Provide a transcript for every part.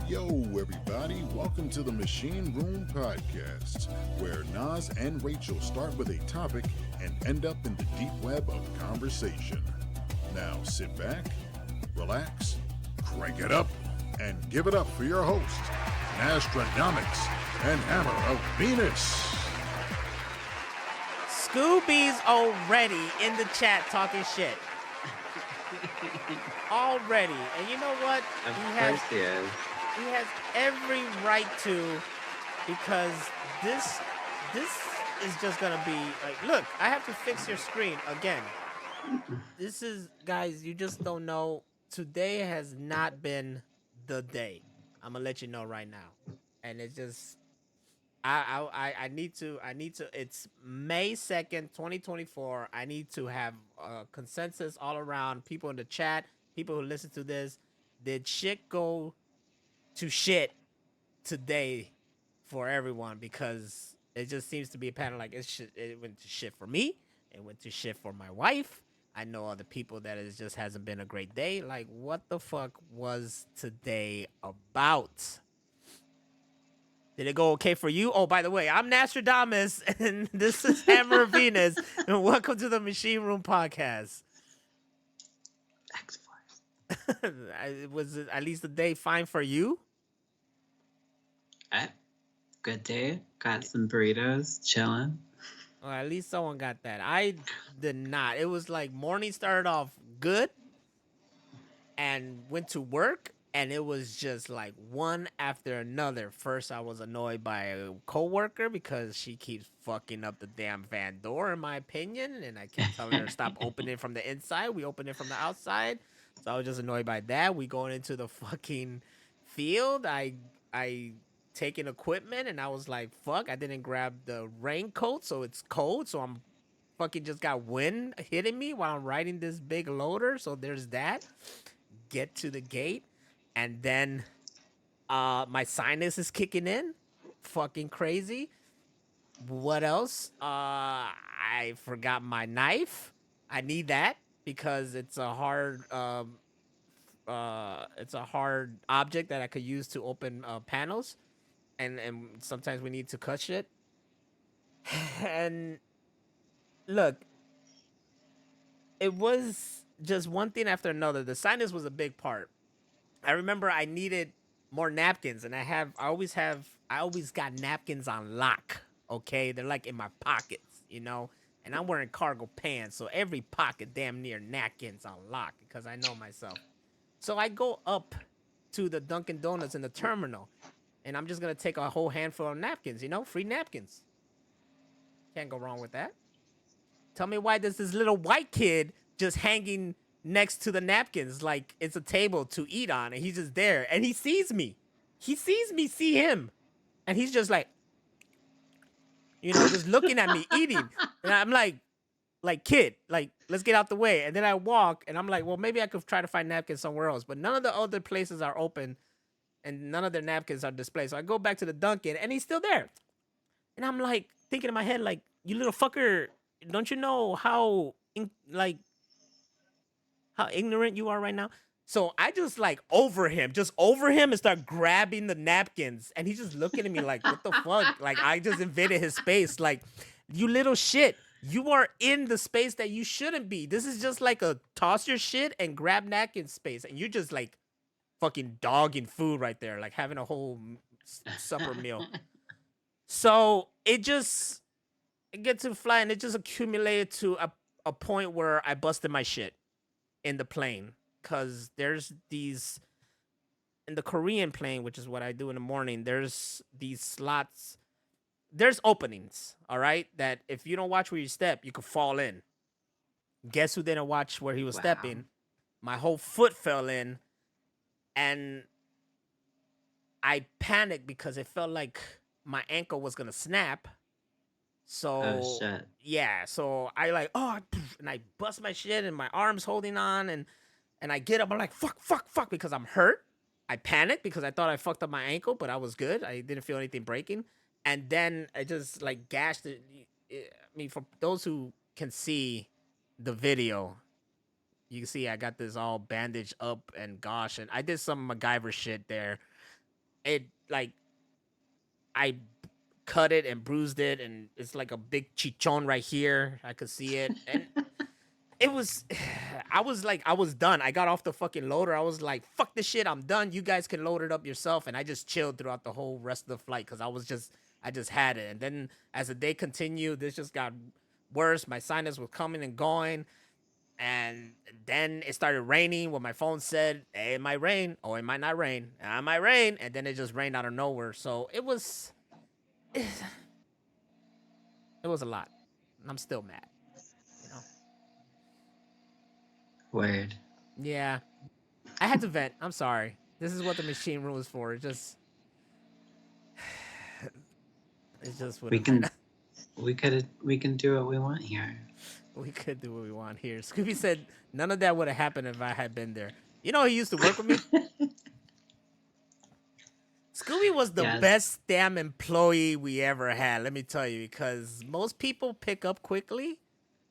Yo, everybody. Welcome to the Machine Room Podcast, where Nas and Racheal start with a topic and end up in the deep web of conversation. Now sit back, relax, crank it up, and give it up for your hosts, Naztradamix and HammerOfVenus. Scooby's already in the chat talking shit. Already. And you know what? He has every right to, because this is just gonna be like, look, I have to fix your screen again. This is, guys, you just don't know. Today has not been the day. I'm gonna let you know right now. And it's just I need to it's May 2nd, 2024. I need to have a consensus all around, people in the chat, people who listen to this. Did shit go to shit today for everyone? Because it just seems to be a pattern. Like it went to shit for me. It went to shit for my wife. I know other people that it just hasn't been a great day. Like, what the fuck was today about? Did it go okay for you? Oh, by the way, I'm Naztradamix, and this is HammerOfVenus, and welcome to the Machine Room Podcast. Was it at least the day fine for you? Good day. Got some burritos, chilling. Well, at least someone got that. I did not. It was like morning started off good and went to work, and it was just like one after another. First, I was annoyed by a coworker because she keeps fucking up the damn van door, in my opinion, and I kept telling her to stop opening from the inside. We opened it from the outside. So I was just annoyed by that. We going into the fucking field. I taking equipment, and I was like, fuck, I didn't grab the raincoat, so it's cold. So I'm fucking just got wind hitting me while I'm riding this big loader. So there's that. Get to the gate, and then my sinus is kicking in. Fucking crazy. What else? I forgot my knife. I need that because it's a hard object that I could use to open panels, and sometimes we need to cut shit. And look, it was just one thing after another. The sinus was a big part. I remember I needed more napkins, and I always got napkins on lock. Okay, they're like in my pockets, and I'm wearing cargo pants, so every pocket damn near napkins on lock because I know myself. So I go up to the Dunkin' Donuts in the terminal, and I'm just gonna take a whole handful of napkins, free napkins. Can't go wrong with that. Tell me, why does this little white kid just hanging next to the napkins like it's a table to eat on, and he's just there, and he sees me. He sees me see him, and he's just like, just looking at me eating. And I'm like, kid, like, let's get out the way. And then I walk, and I'm like, well, maybe I could try to find napkins somewhere else. But none of the other places are open, and none of their napkins are displayed. So I go back to the Dunkin', and he's still there. And I'm like, thinking in my head, like, you little fucker, don't you know how ignorant you are right now? So I just over him and start grabbing the napkins. And he's just looking at me like, what the fuck? Like, I just invaded his space. Like, you little shit. You are in the space that you shouldn't be. This is just like a toss your shit and grab napkin space. And you're just like fucking dogging food right there. Like having a whole supper meal. So it gets to fly, and it just accumulated to a point where I busted my shit in the plane. Because there's these, in the Korean plane, which is what I do in the morning, there's these slots, there's openings, all right? That if you don't watch where you step, you could fall in. Guess who didn't watch where he was stepping? My whole foot fell in, and I panicked because it felt like my ankle was going to snap. So, yeah, so I and I bust my shit, and my arm's holding on, and And I get up, I'm like, fuck, because I'm hurt. I panicked because I thought I fucked up my ankle, but I was good. I didn't feel anything breaking. And then I just like gashed it. I mean, for those who can see the video, you can see I got this all bandaged up and gosh, and I did some MacGyver shit there. It like I cut it and bruised it, and it's like a big chichon right here. I could see it, and it was. I was done. I got off the fucking loader. I was like, fuck this shit. I'm done. You guys can load it up yourself, and I just chilled throughout the whole rest of the flight because I just had it. And then as the day continued, this just got worse. My sinus was coming and going. And then it started raining when my phone said, hey, it might rain. Oh, it might not rain. It might rain. And then it just rained out of nowhere. So it was a lot. And I'm still mad. You know? Word. Yeah. I had to vent. I'm sorry. This is what the machine room is for. It's just what We can do what we want here. we could do what we want here. Scooby said none of that would have happened if I had been there. You know, he used to work with me. Scooby was the best damn employee we ever had, let me tell you, because most people pick up quickly,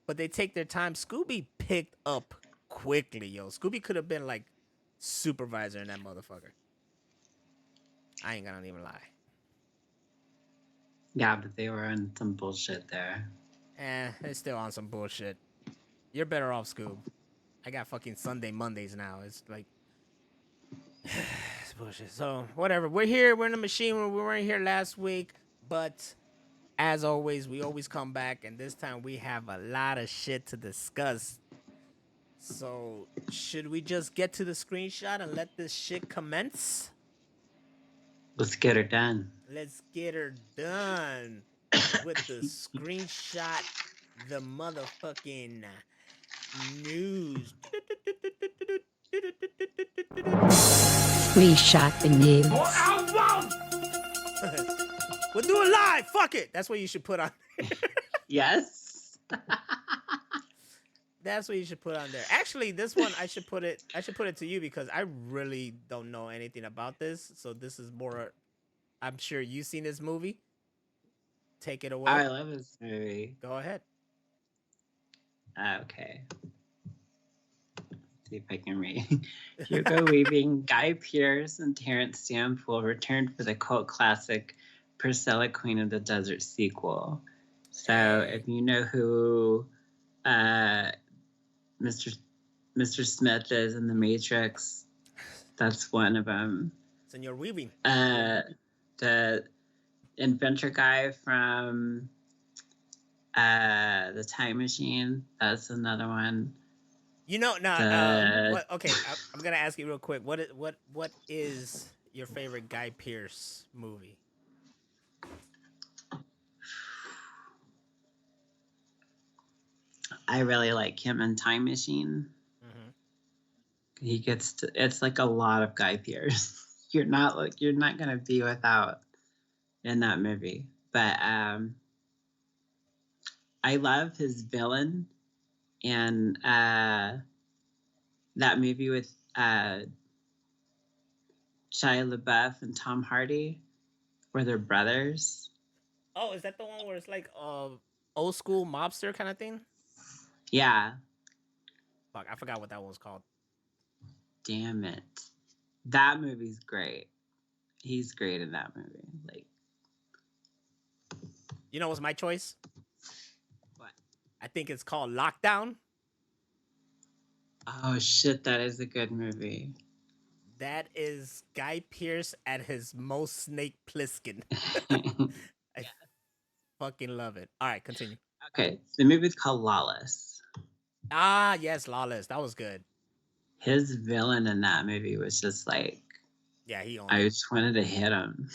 but they take their time. Scooby picked up quickly, yo. Scooby could have been like supervisor in that motherfucker. I ain't gonna even lie. Yeah, but they were on some bullshit there. They're still on some bullshit. You're better off, Scoob. I got fucking Sunday Mondays now. It's like it's bullshit. So whatever. We're here. We're in the machine room. We weren't here last week, but as always, we always come back, and this time we have a lot of shit to discuss. So should we just get to the screenshot and let this shit commence? Let's get her done. Let's get her done with the screenshot, the motherfucking news. Screenshot the news. We'll do it live. Fuck it. That's what you should put on. Yes. That's what you should put on there. Actually, this one I should put it to you because I really don't know anything about this. So this is more. I'm sure you've seen this movie. Take it away. I love this movie. Go ahead. Okay. See if I can read. Hugo Weaving, Guy Pearce, and Terrence Stamp will return for the cult classic Priscilla, Queen of the Desert sequel. So if you know who Mr. Smith is in The Matrix, that's one of them. Senor Weaving. The inventor guy from The Time Machine, that's another one. You know, okay, I'm gonna ask you real quick. What is your favorite Guy Pearce movie? I really like him in Time Machine. Mm-hmm. He gets to, it's like a lot of Guy Pearce. You're not gonna be without in that movie. But I love his villain in that movie with Shia LaBeouf and Tom Hardy, where they're brothers. Oh, is that the one where it's like old school mobster kind of thing? Yeah. Fuck, I forgot what that one was called. Damn it. That movie's great. He's great in that movie. Like, you know what's my choice? What? I think it's called Lockdown. Oh shit, that is a good movie. That is Guy Pearce at his most Snake Plissken. I fucking love it. All right, continue. Okay, the movie's called Lawless. Ah, yes, Lawless. That was good. His villain in that movie was just like, yeah, I just wanted to hit him.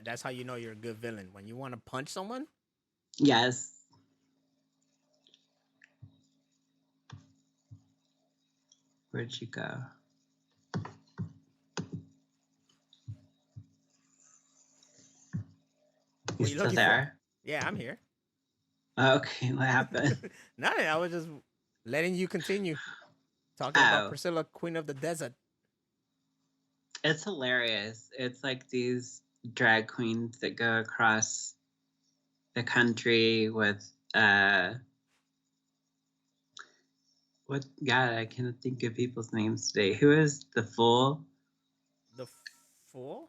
That's how you know you're a good villain. When you want to punch someone? Yes. Where'd you go? You still there? Yeah, I'm here. Okay, what happened? Nothing. I was just letting you continue. talking about Oh, Priscilla, Queen of the Desert. it's hilarious. It's like these drag queens that go across the country with what God, I cannot think of people's names today. Who is the fool? The Fool?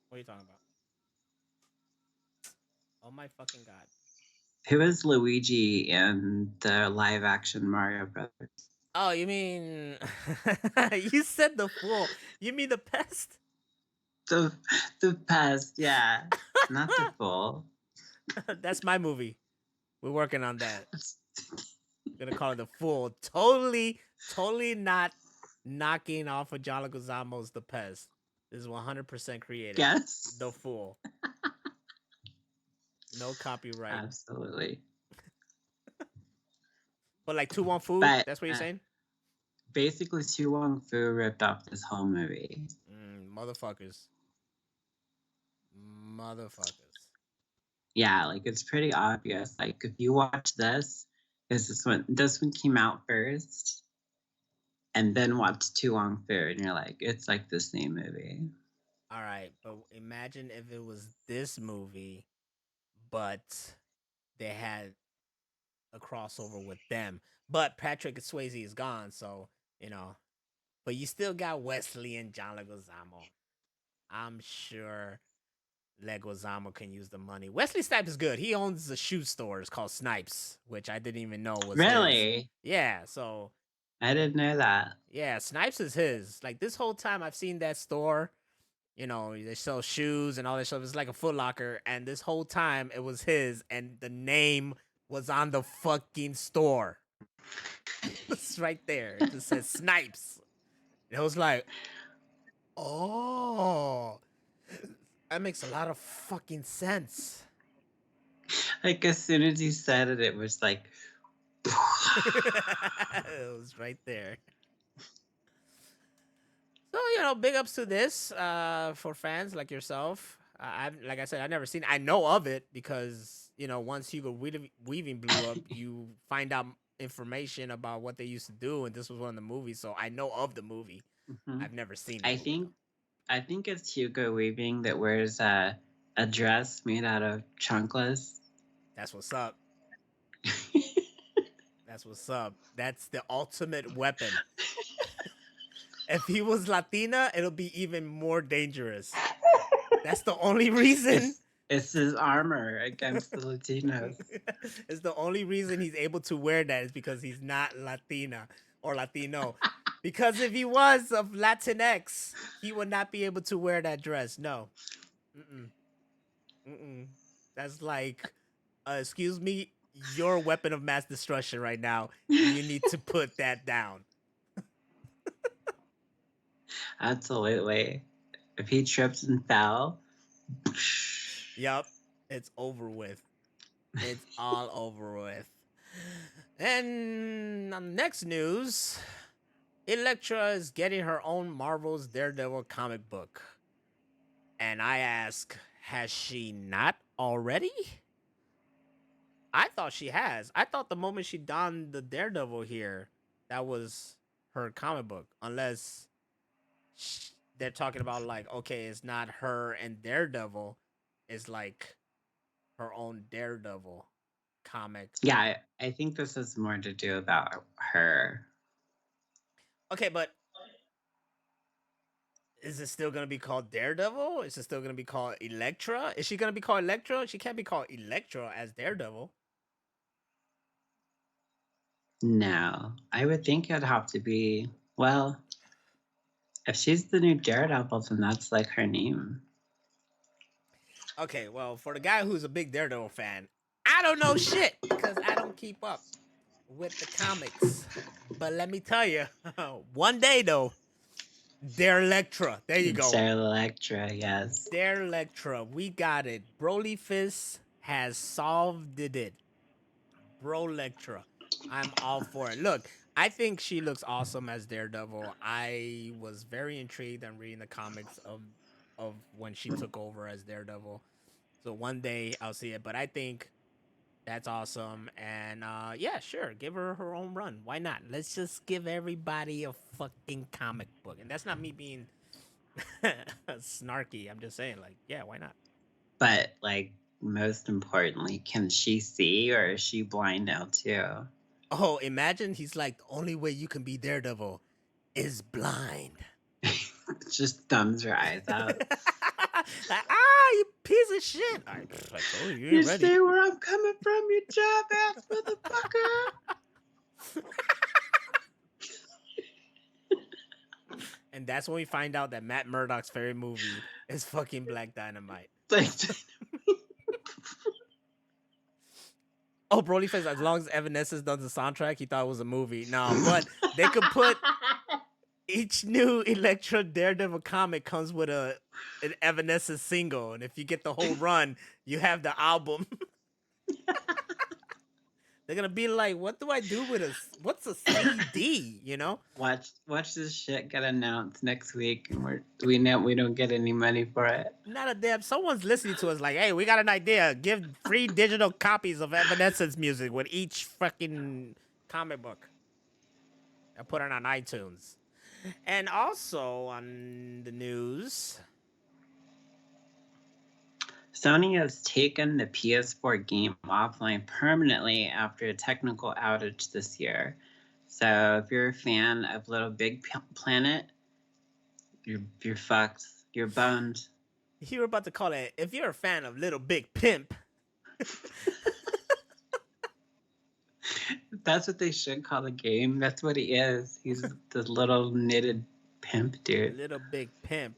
What are you talking about? Oh my fucking god. Who is Luigi in the live action Mario Brothers? Oh, you mean you said the Fool. You mean the Pest? The the pest, yeah. Not the fool. That's my movie. We're working on that. Gonna call it the Fool. Totally not knocking off of John Leguizamo's The Pest. This is 100% creative. Yes. The Fool. No copyright. Absolutely. But like Tu Wong Fu, But that's what you're saying? basically, Tu Wong Fu ripped off this whole movie. Motherfuckers. Yeah, like it's pretty obvious. Like if you watch this, this one came out first, and then watch Tu Wong Fu, and you're like, it's like the same movie. All right, but imagine if it was this movie, but they had a crossover with them. But Patrick Swayze is gone, so you know. But you still got Wesley and John Leguizamo. I'm sure Leguizamo can use the money. Wesley Snipes is good. He owns a shoe store. It's called Snipes, which I didn't even know was his. Really? Yeah, so I didn't know that. yeah, Snipes is his. Like this whole time I've seen that store. You know, they sell shoes and all that stuff. It's like a Foot Locker, and this whole time it was his, and the name was on the fucking store. It's right there. It just says Snipes. And it was like, oh, that makes a lot of fucking sense. Like as soon as you said it, it was like, It was right there. So big ups to this for fans like yourself. Like I said, I've never seen it. I know of it because once Hugo Weaving blew up, you find out information about what they used to do, and this was one of the movies, so I know of the movie. mm-hmm. I've never seen it. I think it's Hugo Weaving that wears a dress made out of chanclas. That's what's up. That's what's up. That's the ultimate weapon. If he was Latina, it'll be even more dangerous. That's the only reason. It's his armor against the Latinos. It's the only reason he's able to wear that is because he's not Latina or Latino. Because if he was of Latinx, he would not be able to wear that dress. No. That's like, excuse me, your weapon of mass destruction right now. You need to put that down. Absolutely. If he trips and fell. Yep. It's over with. It's all over with. And on next news, Elektra is getting her own Marvel's Daredevil comic book. And I ask, has she not already? I thought she has. I thought the moment she donned the Daredevil here, that was her comic book. Unless they're talking about like, okay, it's not her and Daredevil. It's like her own Daredevil comic. Yeah, I think this is more to do about her. Okay, but is it still going to be called Daredevil? Is it still going to be called Elektra? Is she going to be called Elektra? She can't be called Elektra as Daredevil. No, I would think it'd have to be, well, if she's the new Daredevil, then that's like her name. Okay, well, for the guy who's a big Daredevil fan, I don't know shit because I don't keep up with the comics. But let me tell you, one day though, Dare Elektra. There you go. Dare Elektra, yes. Dare Elektra. We got it. Broly Fist has solved it. Bro Elektra. I'm all for it. Look, I think she looks awesome as Daredevil. I was very intrigued on reading the comics of when she took over as Daredevil. So one day I'll see it. But I think That's awesome. And yeah, sure, give her her own run. Why not? Let's just give everybody a fucking comic book. And that's not me being snarky. I'm just saying, like, yeah, why not? But like most importantly, can she see or is she blind now too? Oh, imagine he's like, the only way you can be Daredevil is blind. Just thumbs her eyes out. Like, you piece of shit. I told you, you ain't ready. See where I'm coming from, you job ass motherfucker. And that's when we find out that Matt Murdock's favorite movie is fucking Black Dynamite. Oh, Broly says as long as Evanescence does the soundtrack, he thought it was a movie. No, but they could put each new Electro Daredevil comic comes with an Evanescence single, and if you get the whole run, you have the album. They're gonna be like, "What do I do with a? What's a CD?" You know? Watch this shit get announced next week, and we know we don't get any money for it. Not a damn. Someone's listening to us like, "Hey, we got an idea. Give free digital copies of Evanescence music with each fucking comic book. I put it on iTunes." And also on the news, Sony has taken the PS4 game offline permanently after a technical outage this year. So if you're a fan of Little Big Planet, you're fucked. You're boned. you were about to call it. If you're a fan of Little Big Pimp, That's what they should call the game. That's what he is. He's the little knitted pimp dude. Little Big Pimp.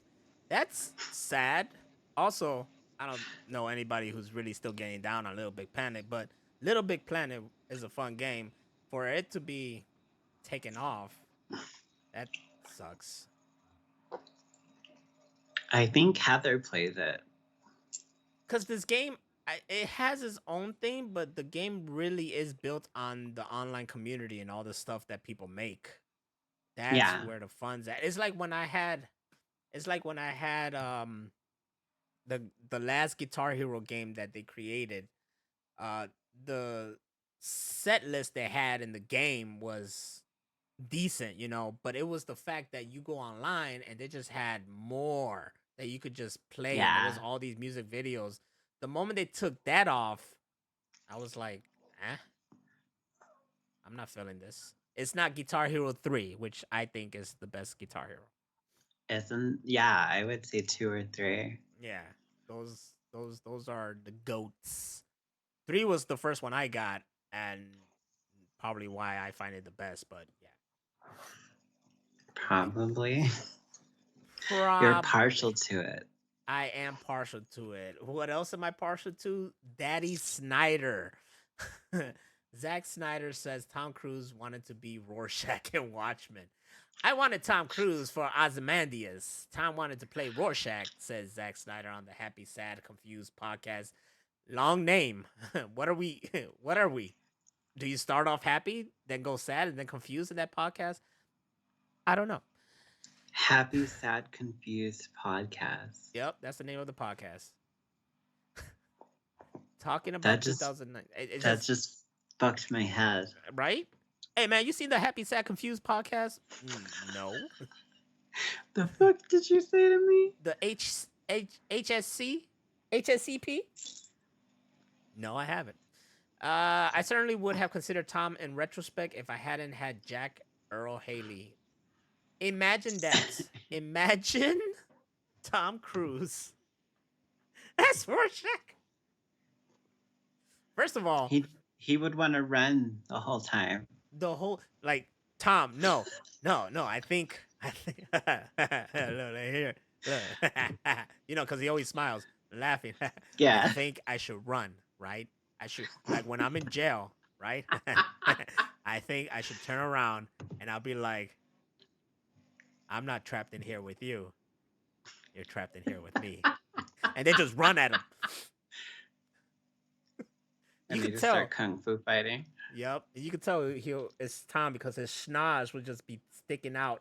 That's sad. Also, I don't know anybody who's really still getting down on Little Big Planet, but Little Big Planet is a fun game. For it to be taken off, that sucks. I think Heather plays it. Because this game, it has its own thing, but the game really is built on the online community and all the stuff that people make. That's where the fun's at. It's like when I had the last Guitar Hero game that they created. The set list they had in the game was decent, but it was the fact that you go online and they just had more that you could just play. And there was all these music videos. The moment they took that off, I was like, I'm not feeling this. It's not Guitar Hero 3, which I think is the best Guitar Hero. I would say 2 or 3. Yeah, those are the goats. 3 was the first one I got, and probably why I find it the best. But yeah, probably. You're partial to it. I am partial to it. What else am I partial to? Daddy Snyder. Zack Snyder says Tom Cruise wanted to be Rorschach in Watchmen. I wanted Tom Cruise for Ozymandias. Tom wanted to play Rorschach, says Zack Snyder on the Happy, Sad, Confused podcast. Long name. What are we? What are we? Do you start off happy, then go sad, and then confused in that podcast? I don't know. Happy, Sad, Confused podcast. Yep, that's the name of the podcast. Talking about 2009. That just fucked my head. Right? Hey, man, you seen the Happy, Sad, Confused podcast? No. The fuck did you say to me? The HSCP? No, I haven't. I certainly would have considered Tom in retrospect if I hadn't had Jack Earl Haley. Imagine that. Imagine Tom Cruise. That's Rorschach. First of all, he would want to run the whole time. Tom, no. I think look, here. Look. Because he always smiles, laughing. Yeah. I think I should run, right? I should, like when I'm in jail, right? I think I should turn around and I'll be like, I'm not trapped in here with you. You're trapped in here with me. And then just run at him. And you can tell. Start kung fu fighting. Yep. You can tell it's Tom because his schnoz would just be sticking out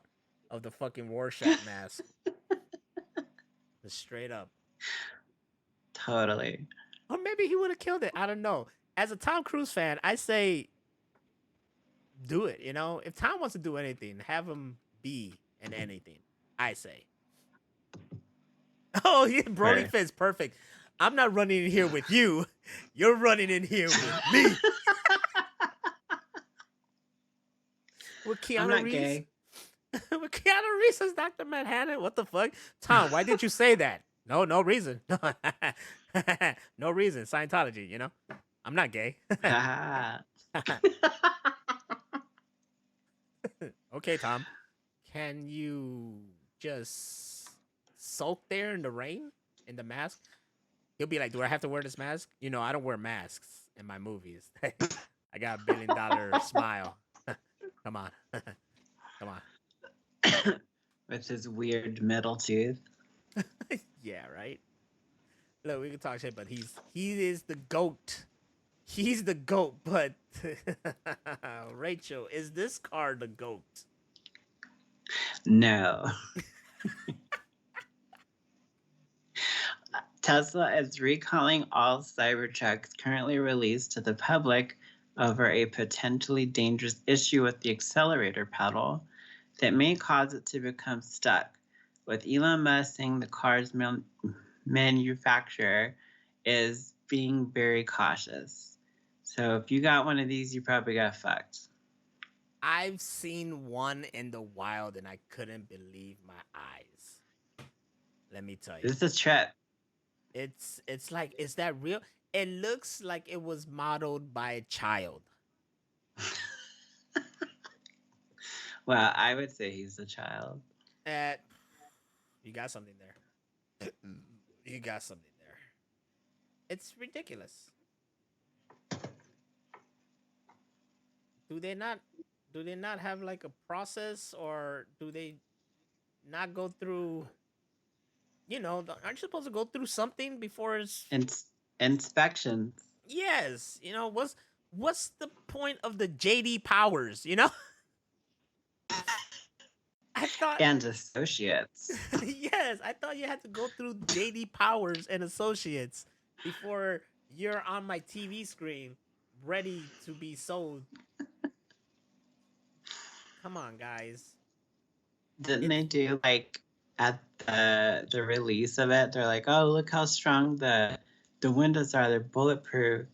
of the fucking Rorschach mask. Just straight up. Totally. Or maybe he would have killed it. I don't know. as a Tom Cruise fan, I say do it. You know, if Tom wants to do anything, have him be in anything. I say. Oh, yeah, Broly Right. fits perfect. I'm not running in here with you. You're running in here with me. With I'm Keanu not Reeves. gay. With Keanu Reeves as Dr. Manhattan. What the fuck? Tom, why did you say that? No reason. No reason. Scientology, you know? I'm not gay. Okay, Tom. Can you just sulk there in the rain in the mask? He'll be like, "Do I have to wear this mask?" You know, I don't wear masks in my movies. I got $1 billion smile. Come on. Come on. With his weird middle tooth. Yeah, right. Look, we can talk shit, but he is the goat. He's the goat, but Rachel, is this car the goat? No. Tesla is recalling all Cybertrucks currently released to the public over a potentially dangerous issue with the accelerator pedal that may cause it to become stuck, with Elon Musk saying the car's manufacturer is being very cautious. So if you got one of these, you probably got fucked. I've seen one in the wild and I couldn't believe my eyes. Let me tell you. This is a trip. It's like, is that real? It looks like it was modeled by a child. Well, I would say he's a child. You got something there. You got something there. It's ridiculous. Do they not have like a process, or do they not go through, you know, aren't you supposed to go through something before it's Inspections. Yes, you know, what's the point of the JD Powers, you know? I thought And associates. Yes, I thought you had to go through JD Powers and Associates before you're on my TV screen ready to be sold. Come on, guys. Didn't they do like at the release of it? They're like, "Oh, look how strong the windows are. They're bulletproof,"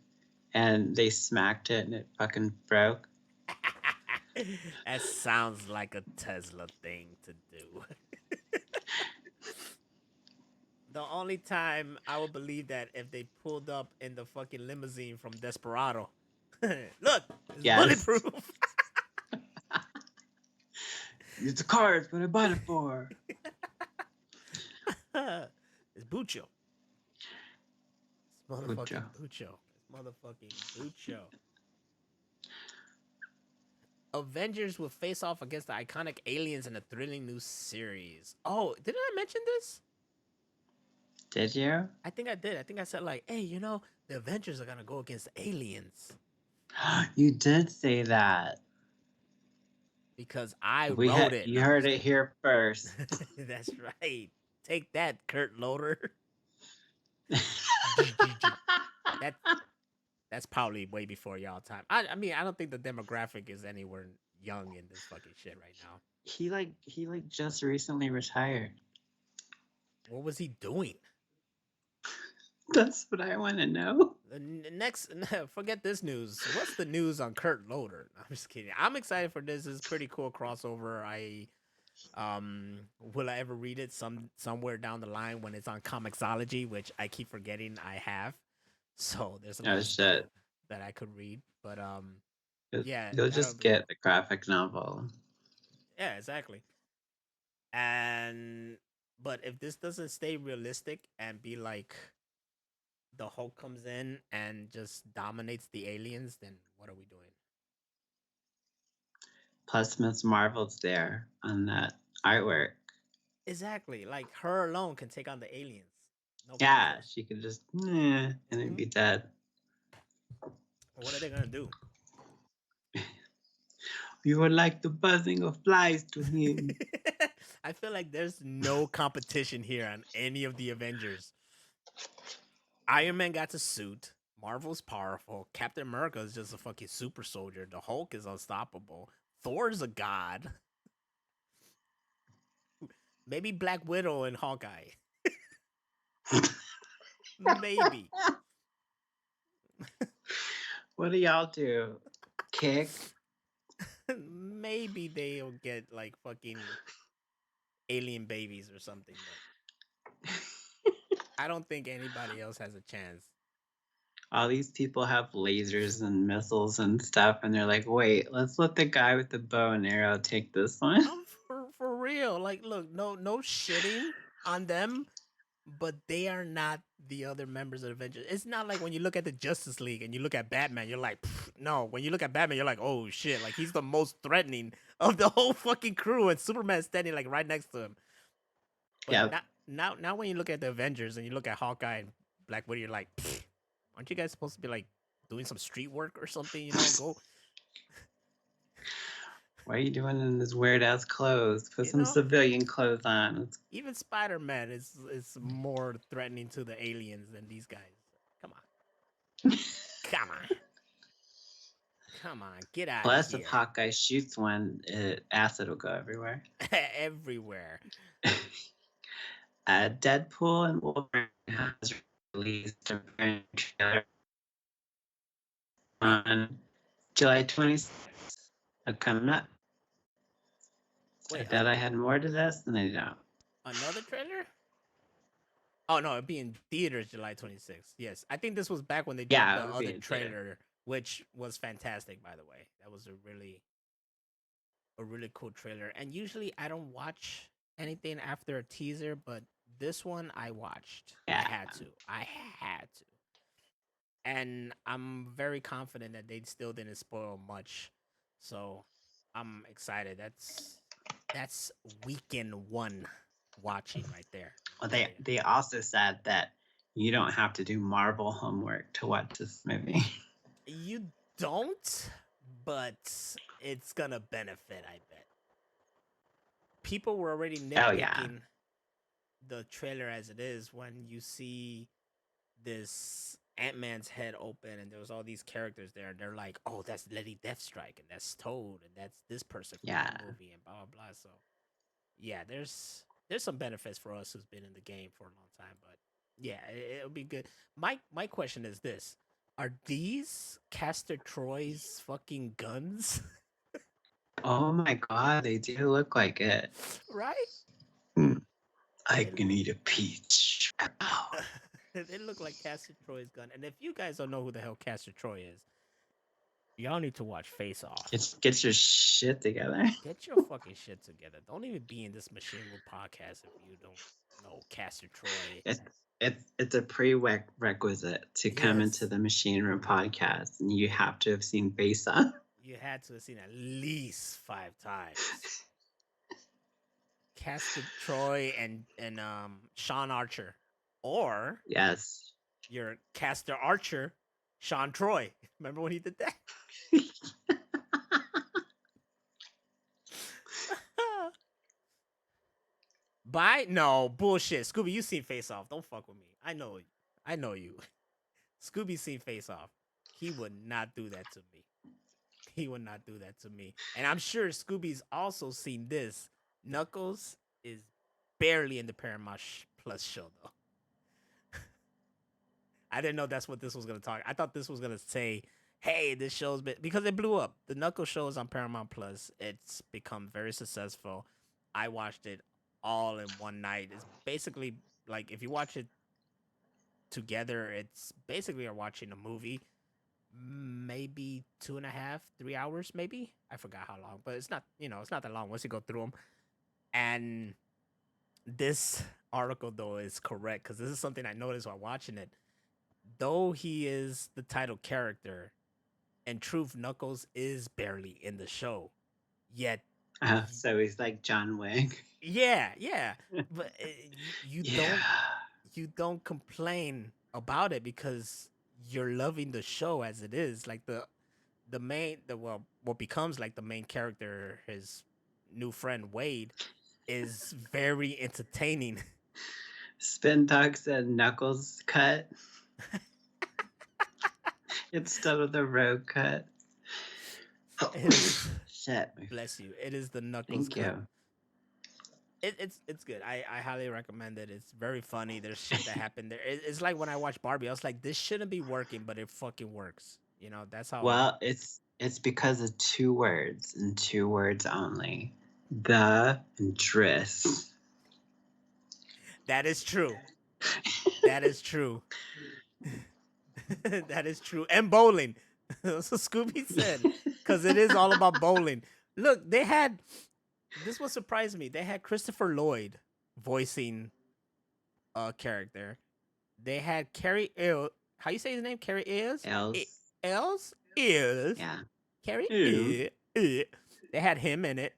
and they smacked it and it fucking broke. That sounds like a Tesla thing to do. The only time I would believe that if they pulled up in the fucking limousine from Desperado. Look, it's bulletproof. It's the cars, what I bought it for. It's Bucho. It's motherfucking Bucho. It's motherfucking Bucho. Avengers will face off against the iconic aliens in a thrilling new series. Oh, didn't I mention this? Did you? I think I did. I think I said like, hey, you know, the Avengers are gonna go against the aliens. You did say that. Because I wrote it. You heard it here first. That's right. Take that, Kurt Loder. That's probably way before y'all time. I mean, I don't think the demographic is anywhere young in this fucking shit right now. He just recently retired. What was he doing? That's what I want to know. Next, forget this news. What's the news on Kurt Loder? I'm just kidding. I'm excited for this. It's pretty cool crossover. Will I ever read it somewhere down the line when it's on Comixology, which I keep forgetting I have. So there's a shit that I could read, but yeah, you'll just get the graphic novel. Yeah, exactly. But if this doesn't stay realistic and be like the Hulk comes in and just dominates the aliens, then what are we doing? Plus, Miss Marvel's there on that artwork. Exactly. Like her alone can take on the aliens. No problem. She could just and then be dead. What are they gonna do? You would like the buzzing of flies to him. I feel like there's no competition here on any of the Avengers. Iron Man got to suit. Marvel's powerful. Captain America is just a fucking super soldier. The Hulk is unstoppable. Thor's a god. Maybe Black Widow and Hawkeye. Maybe. What do y'all do? Kick? Maybe they'll get like fucking alien babies or something. But I don't think anybody else has a chance. All these people have lasers and missiles and stuff, and they're like, wait, let's let the guy with the bow and arrow take this one. For real. Like, look, no shitting on them, but they are not the other members of Avengers. It's not like when you look at the Justice League and you look at Batman, you're like, no. When you look at Batman, you're like, oh shit, like he's the most threatening of the whole fucking crew, and Superman's standing like right next to him. But Yeah. now when you look at the Avengers and you look at Hawkeye and Black Widow, you're like, aren't you guys supposed to be like doing some street work or something? You know, go. Why are you doing in this weird ass clothes? Put some civilian clothes on. Even Spider-Man is more threatening to the aliens than these guys. Come on. Come on, get out Plus, of here. if Hawkeye shoots one, acid will go everywhere. Everywhere. Deadpool and Wolverine has released a brand new trailer on July 26th. Coming up. Wait, I thought I had more to this, and I don't. Another trailer? Oh no, it'd be in theaters July 26th. Yes, I think this was back when they did the other trailer, which was fantastic. By the way, that was a really cool trailer. And usually I don't watch anything after a teaser, but this one I watched. Yeah. I had to, and I'm very confident that they still didn't spoil much. So I'm excited. That's weekend one watching right there. Well, they also said that you don't have to do Marvel homework to watch this movie. You don't, but it's gonna benefit, I bet. People were already nitpicking the trailer as it is when you see this Ant-Man's head open and there was all these characters there. They're like, oh, that's Lady Deathstrike and that's Toad and that's this person from the movie and blah blah blah. So yeah, there's some benefits for us who's been in the game for a long time, but yeah, it'll be good. My question is this: are these Castor Troy's fucking guns? Oh my god, they do look like it. Right? I can eat a peach. They look like Castor Troy's gun. And if you guys don't know who the hell Castor Troy is, y'all need to watch Face Off. Get your shit together. Get your fucking shit together. Don't even be in this Machine Room podcast if you don't know Castor Troy. It's a prerequisite to come into the Machine Room podcast, and you have to have seen Face Off. You had to have seen at least 5 times. Castor Troy and Sean Archer. Or yes, your Castor Archer, Sean Troy. Remember when he did that? Bye? No, bullshit. Scooby, you seen Face Off. Don't fuck with me. I know you. Scooby seen Face Off. He would not do that to me. He would not do that to me. And I'm sure Scooby's also seen this. Knuckles is barely in the Paramount Plus show, though. I didn't know that's what this was going to talk. I thought this was going to say, hey, this show's been... Because it blew up. The Knuckles show is on Paramount Plus. It's become very successful. I watched it all in one night. It's basically, like, if you watch it together, it's basically you're watching a movie. Maybe 2.5, 3 hours, maybe. I forgot how long. But it's not, it's not that long once you go through them. And this article, though, is correct. Because this is something I noticed while watching it. Though he is the title character, in truth, Knuckles is barely in the show. Yet, so he's like John Wick. Yeah, but you don't complain about it because you're loving the show as it is. Like what becomes like the main character, his new friend Wade, is very entertaining. Spin Dog said Knuckles cut. instead of the road cut. It is, Shit. bless you. It is the Knuckles Thank cut. you. It's good. I highly recommend it. It's very funny. There's shit that happened there. It's like when I watched Barbie, I was like, this shouldn't be working, but it fucking works. You know, that's how. Well, it's because of 2 words and 2 words only. The dress. That is true. That is true. That is true. And bowling. That's what Scooby said. Because it is all about bowling. Look, they had. This what surprised me. They had Christopher Lloyd voicing a character. They had Carrie Il. How you say his name? Carrie Ills? Else. Els? Ills? Yeah. Carrie Ew. Ill. They had him in it.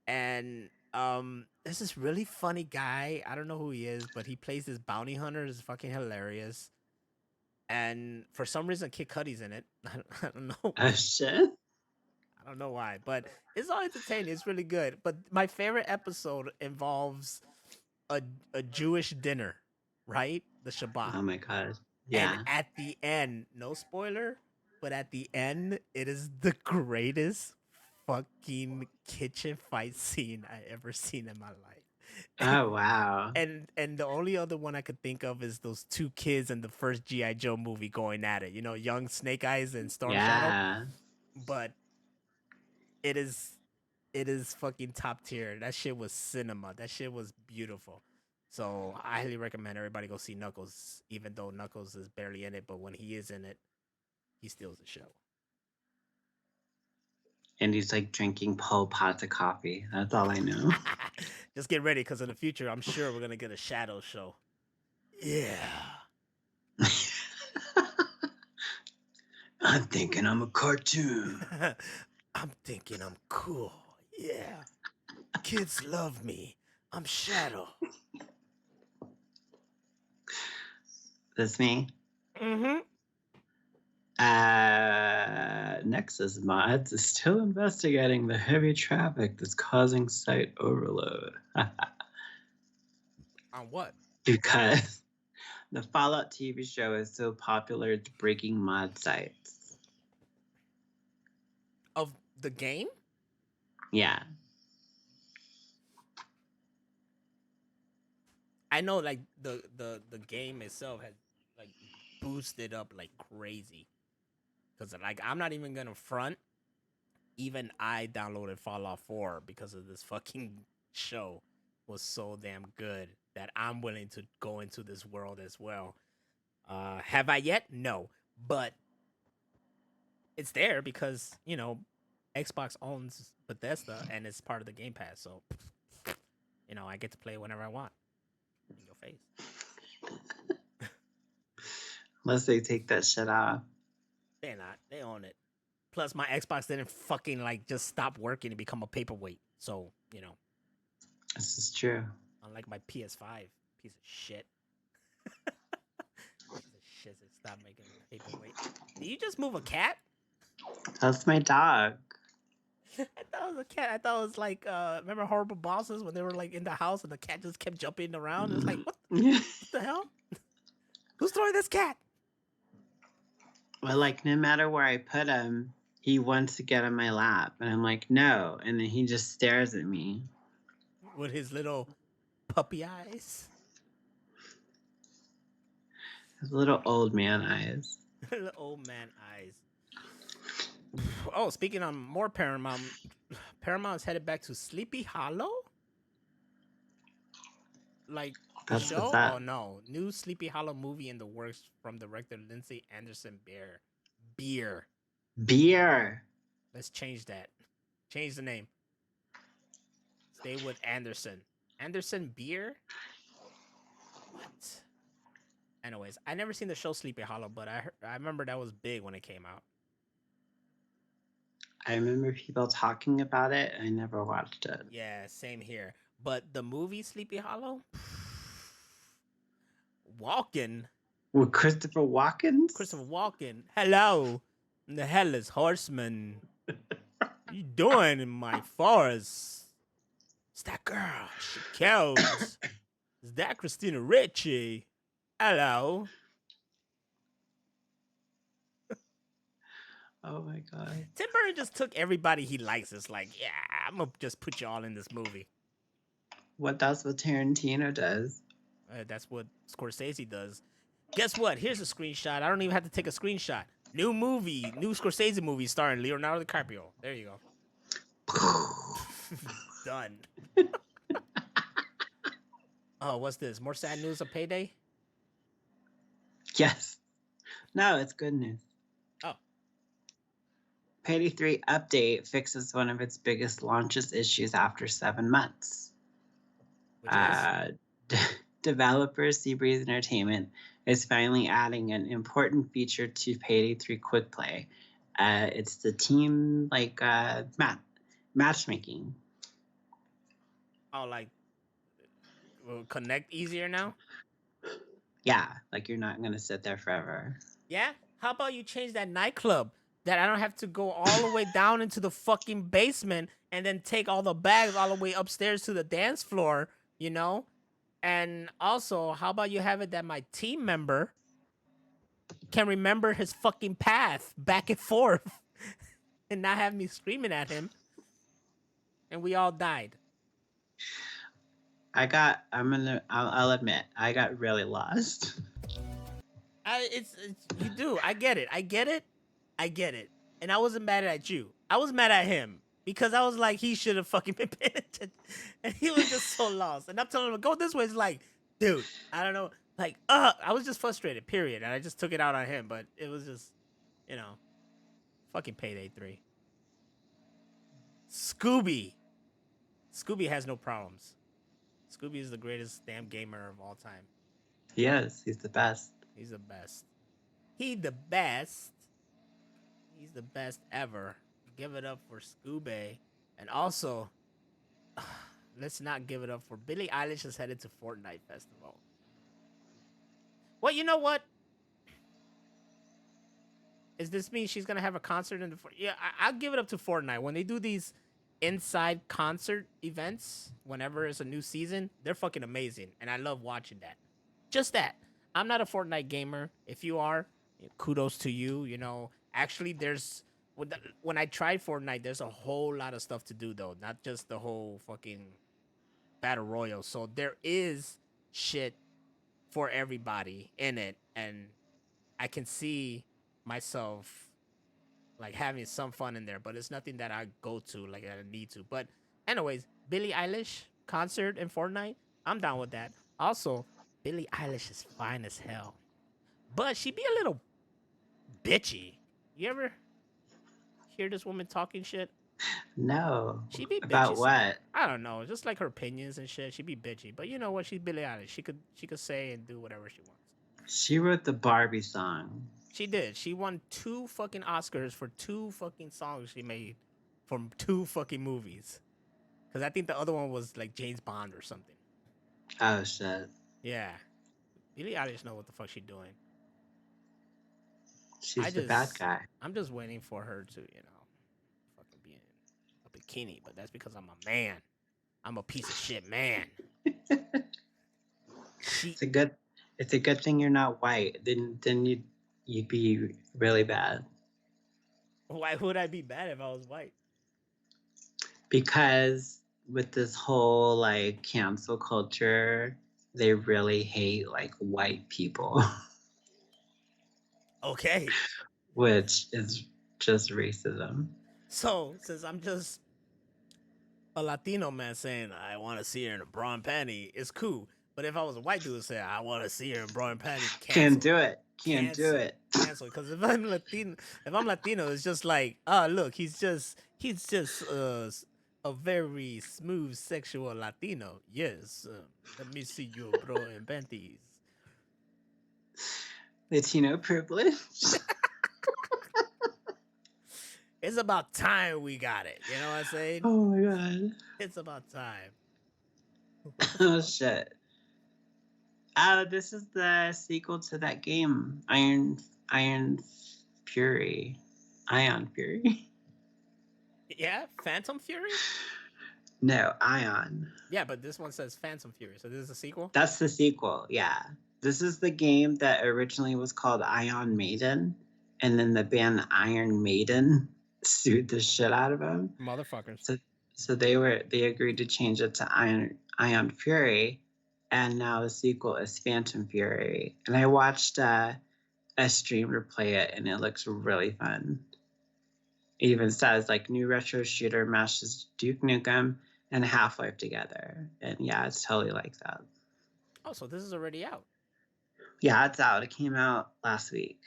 And there's this really funny guy. I don't know who he is, but he plays this bounty hunter. It's fucking hilarious. And for some reason, Kid Cudi's in it. I don't know. Oh shit. I don't know why, but it's all entertaining. It's really good. But my favorite episode involves a Jewish dinner, right? The Shabbat. Oh my god. Yeah. And at the end, no spoiler, but at the end, it is the greatest fucking kitchen fight scene I ever seen in my life. Oh wow. And the only other one I could think of is those 2 kids in the first G.I. Joe movie going at it. You know, young Snake Eyes and Storm Shadow. Yeah. But it is fucking top tier. That shit was cinema. That shit was beautiful. So I highly recommend everybody go see Knuckles, even though Knuckles is barely in it. But when he is in it, he steals the show. And he's like drinking Pol Pots of coffee. That's all I know. Just get ready, because in the future, I'm sure we're gonna get a Shadow show. Yeah. I'm thinking I'm a cartoon. I'm thinking I'm cool. Yeah. Kids love me. I'm Shadow. That's me. Mm-hmm. Nexus Mods is still investigating the heavy traffic that's causing site overload. On what? Because the Fallout TV show is so popular, it's breaking mod sites. Of the game? Yeah. I know, like the game itself has like boosted up like crazy. Cause like I'm not even gonna front. Even I downloaded Fallout 4 because of this fucking show. Was so damn good that I'm willing to go into this world as well. Have I yet? No, but it's there because you know Xbox owns Bethesda and it's part of the Game Pass. So you know I get to play whenever I want. In your face. Unless they take that shit off. They're not. They own it. Plus, my Xbox didn't fucking like just stop working and become a paperweight. So you know. This is true. Unlike my PS5, piece of shit. Piece of shit that stopped making a paperweight. Did you just move a cat? That's my dog. I thought it was a cat. I thought it was like, remember Horrible Bosses when they were like in the house and the cat just kept jumping around? It was like, what the hell? Who's throwing this cat? Well, like, no matter where I put him, he wants to get on my lap. And I'm like, no. And then he just stares at me. With his little puppy eyes. His little old man eyes. Little old man eyes. Oh, speaking on more Paramount, Paramount's headed back to Sleepy Hollow? Like the That's show? what's that? Oh no. New Sleepy Hollow movie in the works from director Lindsay Anderson Beer. Beer. Let's change that. Change the name. Stay with Anderson. Anderson Beer? What? Anyways, I never seen the show Sleepy Hollow, but I remember that was big when it came out. I remember people talking about it. I never watched it. Yeah, same here. But the movie Sleepy Hollow? Walken. With Christopher Walken? Christopher Walken. Hello. The Headless Horseman. What you doing in my forest? It's that girl. She kills. Is that Christina Ricci? Hello. Oh my god. Tim Burton just took everybody he likes. It's like, yeah, I'm gonna just put you all in this movie. That's what Tarantino does. That's what Scorsese does. Guess what? Here's a screenshot. I don't even have to take a screenshot. New Scorsese movie starring Leonardo DiCaprio. There you go. Done. Oh, what's this? More sad news of Payday? Yes. No, it's good news. Oh. Payday 3 update fixes one of its biggest launches issues after 7 months. Developer Seabreeze Entertainment is finally adding an important feature to Payday 3 Quick Play. It's the team matchmaking. Oh, like will connect easier now? Yeah, like you're not gonna sit there forever. Yeah? How about you change that nightclub that I don't have to go all the way down into the fucking basement and then take all the bags all the way upstairs to the dance floor, you know? And also, how about you have it that my team member can remember his fucking path back and forth and not have me screaming at him and we all died. I'll admit, I got really lost. You do. I get it. And I wasn't mad at you. I was mad at him because I was like, he should have fucking been paying attention. And he was just so lost. And I'm telling him, go this way. It's like, dude, I don't know. Like, I was just frustrated, period. And I just took it out on him. But it was just, fucking Payday 3. Scooby has no problems. Scooby is the greatest damn gamer of all time. Yes, he's the best. He's the best. He's the best. He's the best ever. Give it up for Scooby. And also, let's not give it up for Billie Eilish is headed to Fortnite Festival. Well, you know what? Does this mean she's going to have a concert in the... Yeah, I'll give it up to Fortnite. When they do these inside concert events, whenever it's a new season, they're fucking amazing. And I love watching that. Just that. I'm not a Fortnite gamer. If you are, kudos to you. Actually, when I tried Fortnite, there's a whole lot of stuff to do, though. Not just the whole fucking battle royal. So there is shit for everybody in it. And I can see myself like having some fun in there, but it's nothing that I go to like that I need to. But anyways, Billie Eilish concert in Fortnite, I'm down with that. Also, Billie Eilish is fine as hell, but she be a little bitchy. You ever hear this woman talking shit? No. She be bitchy. About what? I don't know, just like her opinions and shit. She be bitchy, but you know what? She's Billie Eilish. She could say and do whatever she wants. She wrote the Barbie song. She did. She won 2 fucking Oscars for 2 fucking songs she made from 2 fucking movies. Because I think the other one was like James Bond or something. Oh, shit. Yeah. Billie Eilish know what the fuck she's doing. She's the bad guy. I'm just waiting for her to, fucking be in a bikini. But that's because I'm a man. I'm a piece of shit man. It's a good thing you're not white. Then you'd be really bad. Why would I be bad if I was white? Because with this whole like cancel culture, they really hate like white people. Okay. Which is just racism. So, since I'm just a Latino man saying I want to see her in a bra and panty, it's cool. But if I was a white dude saying I want to see her in bra and panty, can't do it. Do it. Cancel. Because if I'm Latino, it's just like, oh look, he's just a very smooth sexual Latino. Yes. Let me see your bra and panties. Latino privilege. It's about time we got it. You know what I'm saying? Oh my god. It's about time. Oh shit. This is the sequel to that game, Ion Fury. Yeah, Phantom Fury? No, Ion. Yeah, but this one says Phantom Fury, so this is a sequel? That's the sequel, yeah. This is the game that originally was called Ion Maiden, and then the band Iron Maiden sued the shit out of him. Motherfuckers. So they agreed to change it to Ion Fury, and now the sequel is Phantom Fury. And I watched a streamer play it, and it looks really fun. It even says like new retro shooter mashes Duke Nukem and Half-Life together, and yeah, it's totally like that. Oh, so this is already out. Yeah, it's out. It came out last week.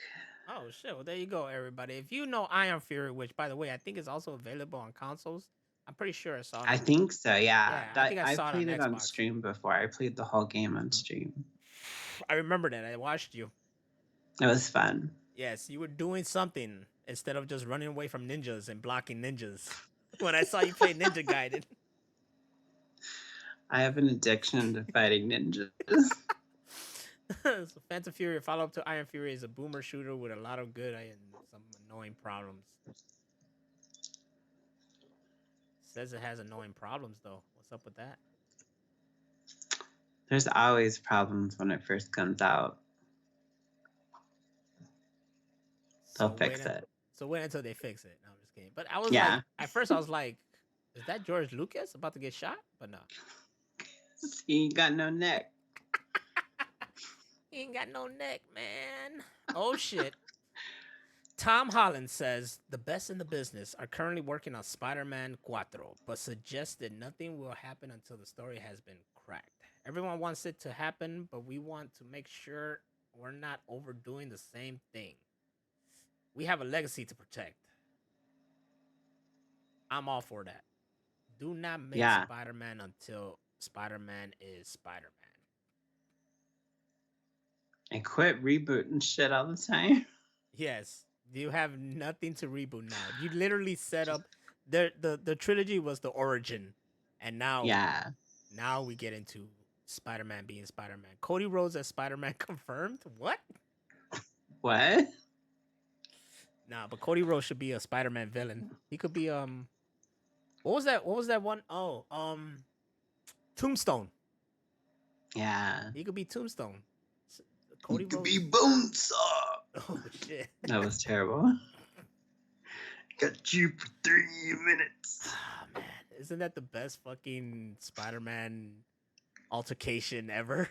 Oh shit! Well, there you go, everybody. If you know Iron Fury, which by the way, I think is also available on consoles. I'm pretty sure I saw it. I think so, yeah. I think I saw played it on Xbox. stream before. I played the whole game on stream. I remember that. I watched you. It was fun. Yes, you were doing something instead of just running away from ninjas and blocking ninjas. When I saw you play Ninja Gaiden. I have an addiction to fighting ninjas. So Phantom Fury, a follow-up to Iron Fury, is a boomer shooter with a lot of good and some annoying problems. Says it has annoying problems though. What's up with that? There's always problems when it first comes out. They'll fix it. So wait until they fix it. No, I'm just kidding. But I was like, at first I was like, is that George Lucas about to get shot? But no. He ain't got no neck. He ain't got no neck, man. Oh shit. Tom Holland says the best in the business are currently working on Spider-Man 4, but suggested nothing will happen until the story has been cracked. Everyone wants it to happen, but we want to make sure we're not overdoing the same thing. We have a legacy to protect. I'm all for that. Do not make Spider-Man until Spider-Man is Spider-Man. And quit rebooting shit all the time. Yes. You have nothing to reboot now. You literally set up the trilogy was the origin, and now we get into Spider-Man being Spider-Man. Cody Rhodes as Spider-Man confirmed. What? What? Nah, but Cody Rhodes should be a Spider-Man villain. He could be what was that? What was that one? Oh, Tombstone. Yeah. He could be Tombstone. Cody He could Rhodes. be Bonesaw. Oh shit. That was terrible. Got you for 3 minutes. Oh, man. Isn't that the best fucking Spider-Man altercation ever?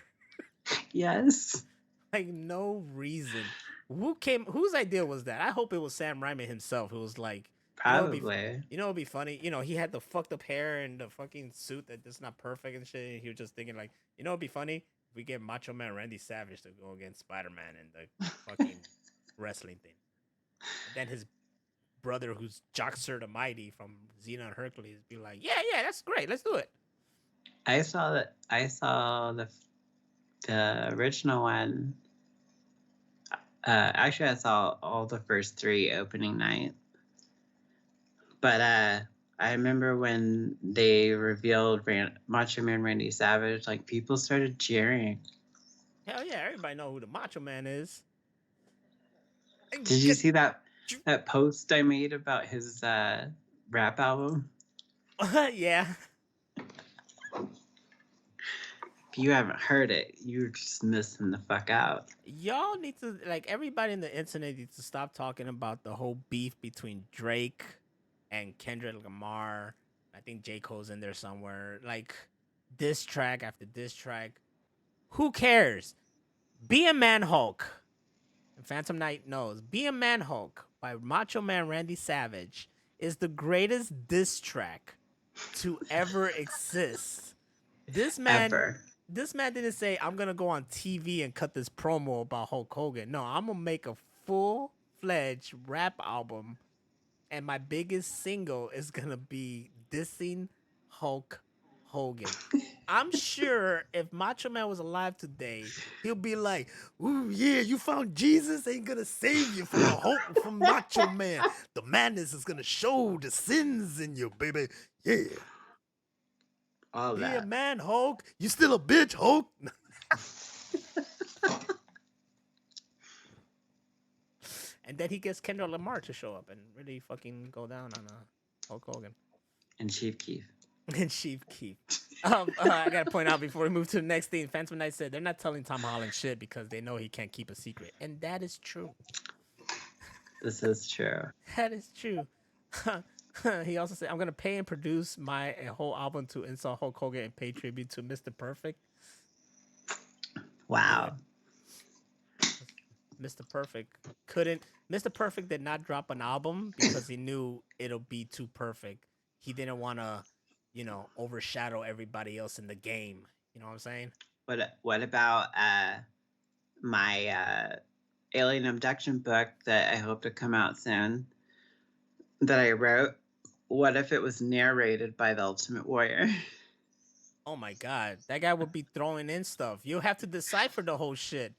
Yes. Like, no reason. Whose idea was that? I hope it was Sam Raimi himself who was like, probably. You know, it'd be funny. You know, he had the fucked up hair and the fucking suit that's not perfect and shit. And he was just thinking like, you know, it'd be funny if we get Macho Man Randy Savage to go against Spider-Man in the fucking wrestling thing. And then his brother, who's Joxer the Mighty from Xena and Hercules, be like, yeah, that's great. Let's do it. I saw the original one. Actually, I saw all the first 3 opening night. But I remember when they revealed Macho Man Randy Savage, like people started cheering. Hell yeah, everybody know who the Macho Man is. Did you see that post I made about his rap album? Yeah. If you haven't heard it, you're just missing the fuck out. Y'all need to, like, everybody in the internet needs to stop talking about the whole beef between Drake and Kendrick Lamar. I think J. Cole's in there somewhere. Like, diss track after diss track. Who cares? Be a Man Hulk. And Phantom Knight knows. Be a Man Hulk by Macho Man Randy Savage is the greatest diss track to ever exist. This man didn't say, I'm going to go on TV and cut this promo about Hulk Hogan. No, I'm going to make a full-fledged rap album, and my biggest single is going to be dissing Hulk Hogan. I'm sure if Macho Man was alive today, he'll be like, ooh, yeah, you found Jesus ain't going to save you from the Hulk, from Macho Man. The madness is going to show the sins in you, baby. Yeah. All that. Yeah, man, Hulk. You still a bitch, Hulk. And then he gets Kendrick Lamar to show up and really fucking go down on Hulk Hogan. And Chief Keef. And Chief Keef. I gotta point out before we move to the next thing, Phantom Knight said they're not telling Tom Holland shit because they know he can't keep a secret. And that is true. This is true. That is true. He also said, "I'm gonna pay and produce a whole album to insult Hulk Hogan and pay tribute to Mr. Perfect." Do it. Wow. Mr. Perfect couldn't. Mr. Perfect did not drop an album because he knew it'll be too perfect. He didn't want to, overshadow everybody else in the game. You know what I'm saying? What about my alien abduction book that I hope to come out soon that I wrote? What if it was narrated by the Ultimate Warrior? Oh my god, that guy would be throwing in stuff. You'll have to decipher the whole shit.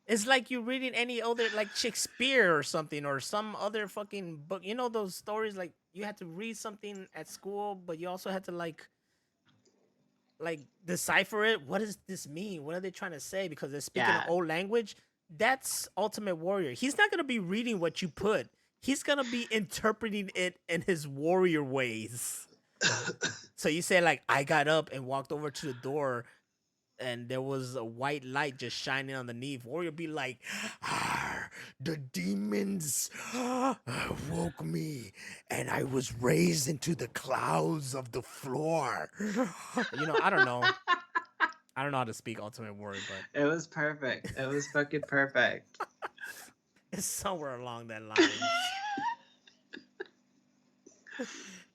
It's like you reading any other, like Shakespeare or something, or some other fucking book. You know those stories, like you had to read something at school, but you also had to like decipher it. What does this mean? What are they trying to say? Because they're speaking an old language. That's Ultimate Warrior. He's not gonna be reading what you put. He's gonna be interpreting it in his warrior ways. So you say like, I got up and walked over to the door and there was a white light just shining underneath. Warrior be like, the demons woke me and I was raised into the clouds of the floor. I don't know. I don't know how to speak Ultimate Warrior, but it was perfect. It was fucking perfect. It's somewhere along that line.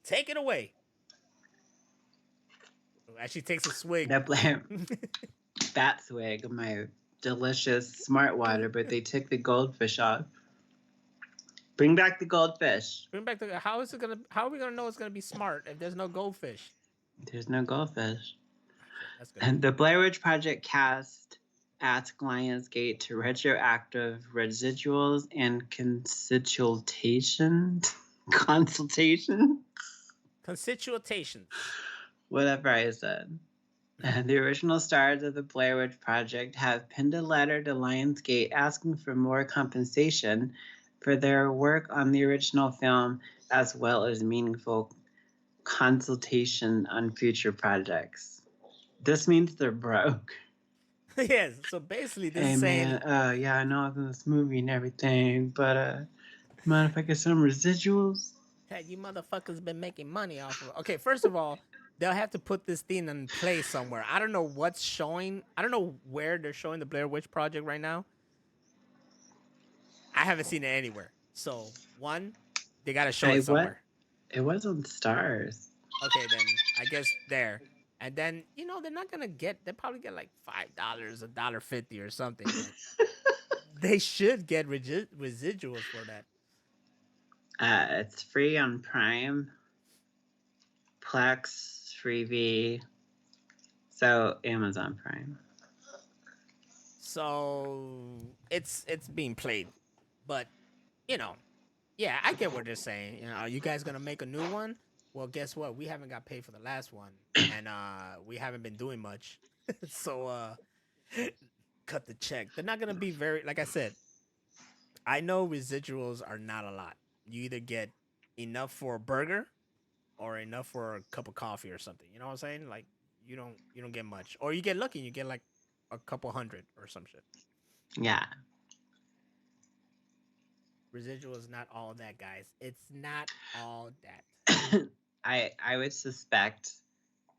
Take it away. Actually takes a swig. Bat swig of my delicious smart water, but they took the goldfish off. Bring back the goldfish. How are we gonna know it's gonna be smart if there's no goldfish? There's no goldfish. That's good. And the Blair Witch Project cast asked Lionsgate to retroactive residuals and Constitution. Whatever I said. And the original stars of the Blair Witch Project have penned a letter to Lionsgate asking for more compensation for their work on the original film, as well as meaningful consultation on future projects. This means they're broke. Yes, so basically this is saying... yeah, I know I was in this movie and everything, but mind if I get some residuals? Hey, you motherfuckers been making money off of... Okay, first of all, they'll have to put this thing in play somewhere. I don't know what's showing. I don't know where they're showing the Blair Witch Project right now. I haven't seen it anywhere. So, one, they got to show it somewhere. It was on Stars. Okay, then I guess there. And then, they're not going to they'll probably get like $5, $1.50 or something. They should get residuals for that. It's free on Prime, Plex, Freevee, so Amazon Prime. So it's being played, but yeah, I get what they're saying. Are you guys gonna make a new one? Well, guess what? We haven't got paid for the last one, and we haven't been doing much. So cut the check. They're not gonna be very, like I said. I know residuals are not a lot. You either get enough for a burger or enough for a cup of coffee or something. You know what I'm saying? Like you don't get much, or you get lucky and you get like a couple hundred or some shit. Yeah. Residual is not all that, guys. It's not all that. I would suspect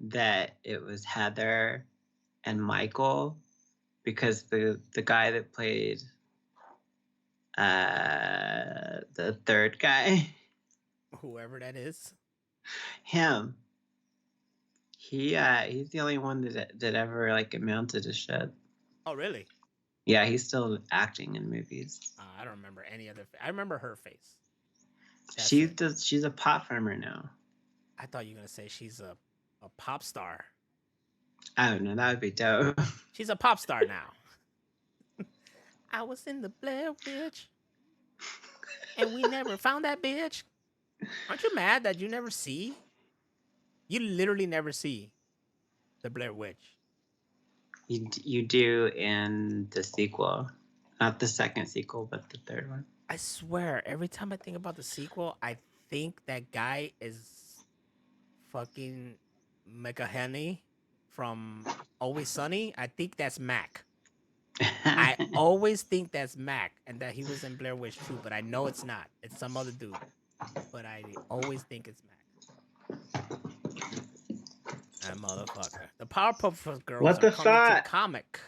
that it was Heather and Michael, because the guy that played the third guy, whoever that is, him, he's the only one that ever like amounted to shit. Oh, really? Yeah, he's still acting in movies. I don't remember any other. I remember her face. She's a pop farmer now. I thought you were gonna say she's a pop star. Oh no, that would be dope. She's a pop star now. I was in the Blair Witch, and we never found that bitch. Aren't you mad that you never see? You literally never see the Blair Witch. You do in the sequel, not the second sequel, but the third one. I swear, every time I think about the sequel, I think that guy is fucking McElhenney from Always Sunny. I think that's Mac. I always think that's Mac and that he was in Blair Witch 2, but I know it's not. It's some other dude. But I always think it's Mac. That motherfucker. The Powerpuff Girls What are the coming to fuck? comic.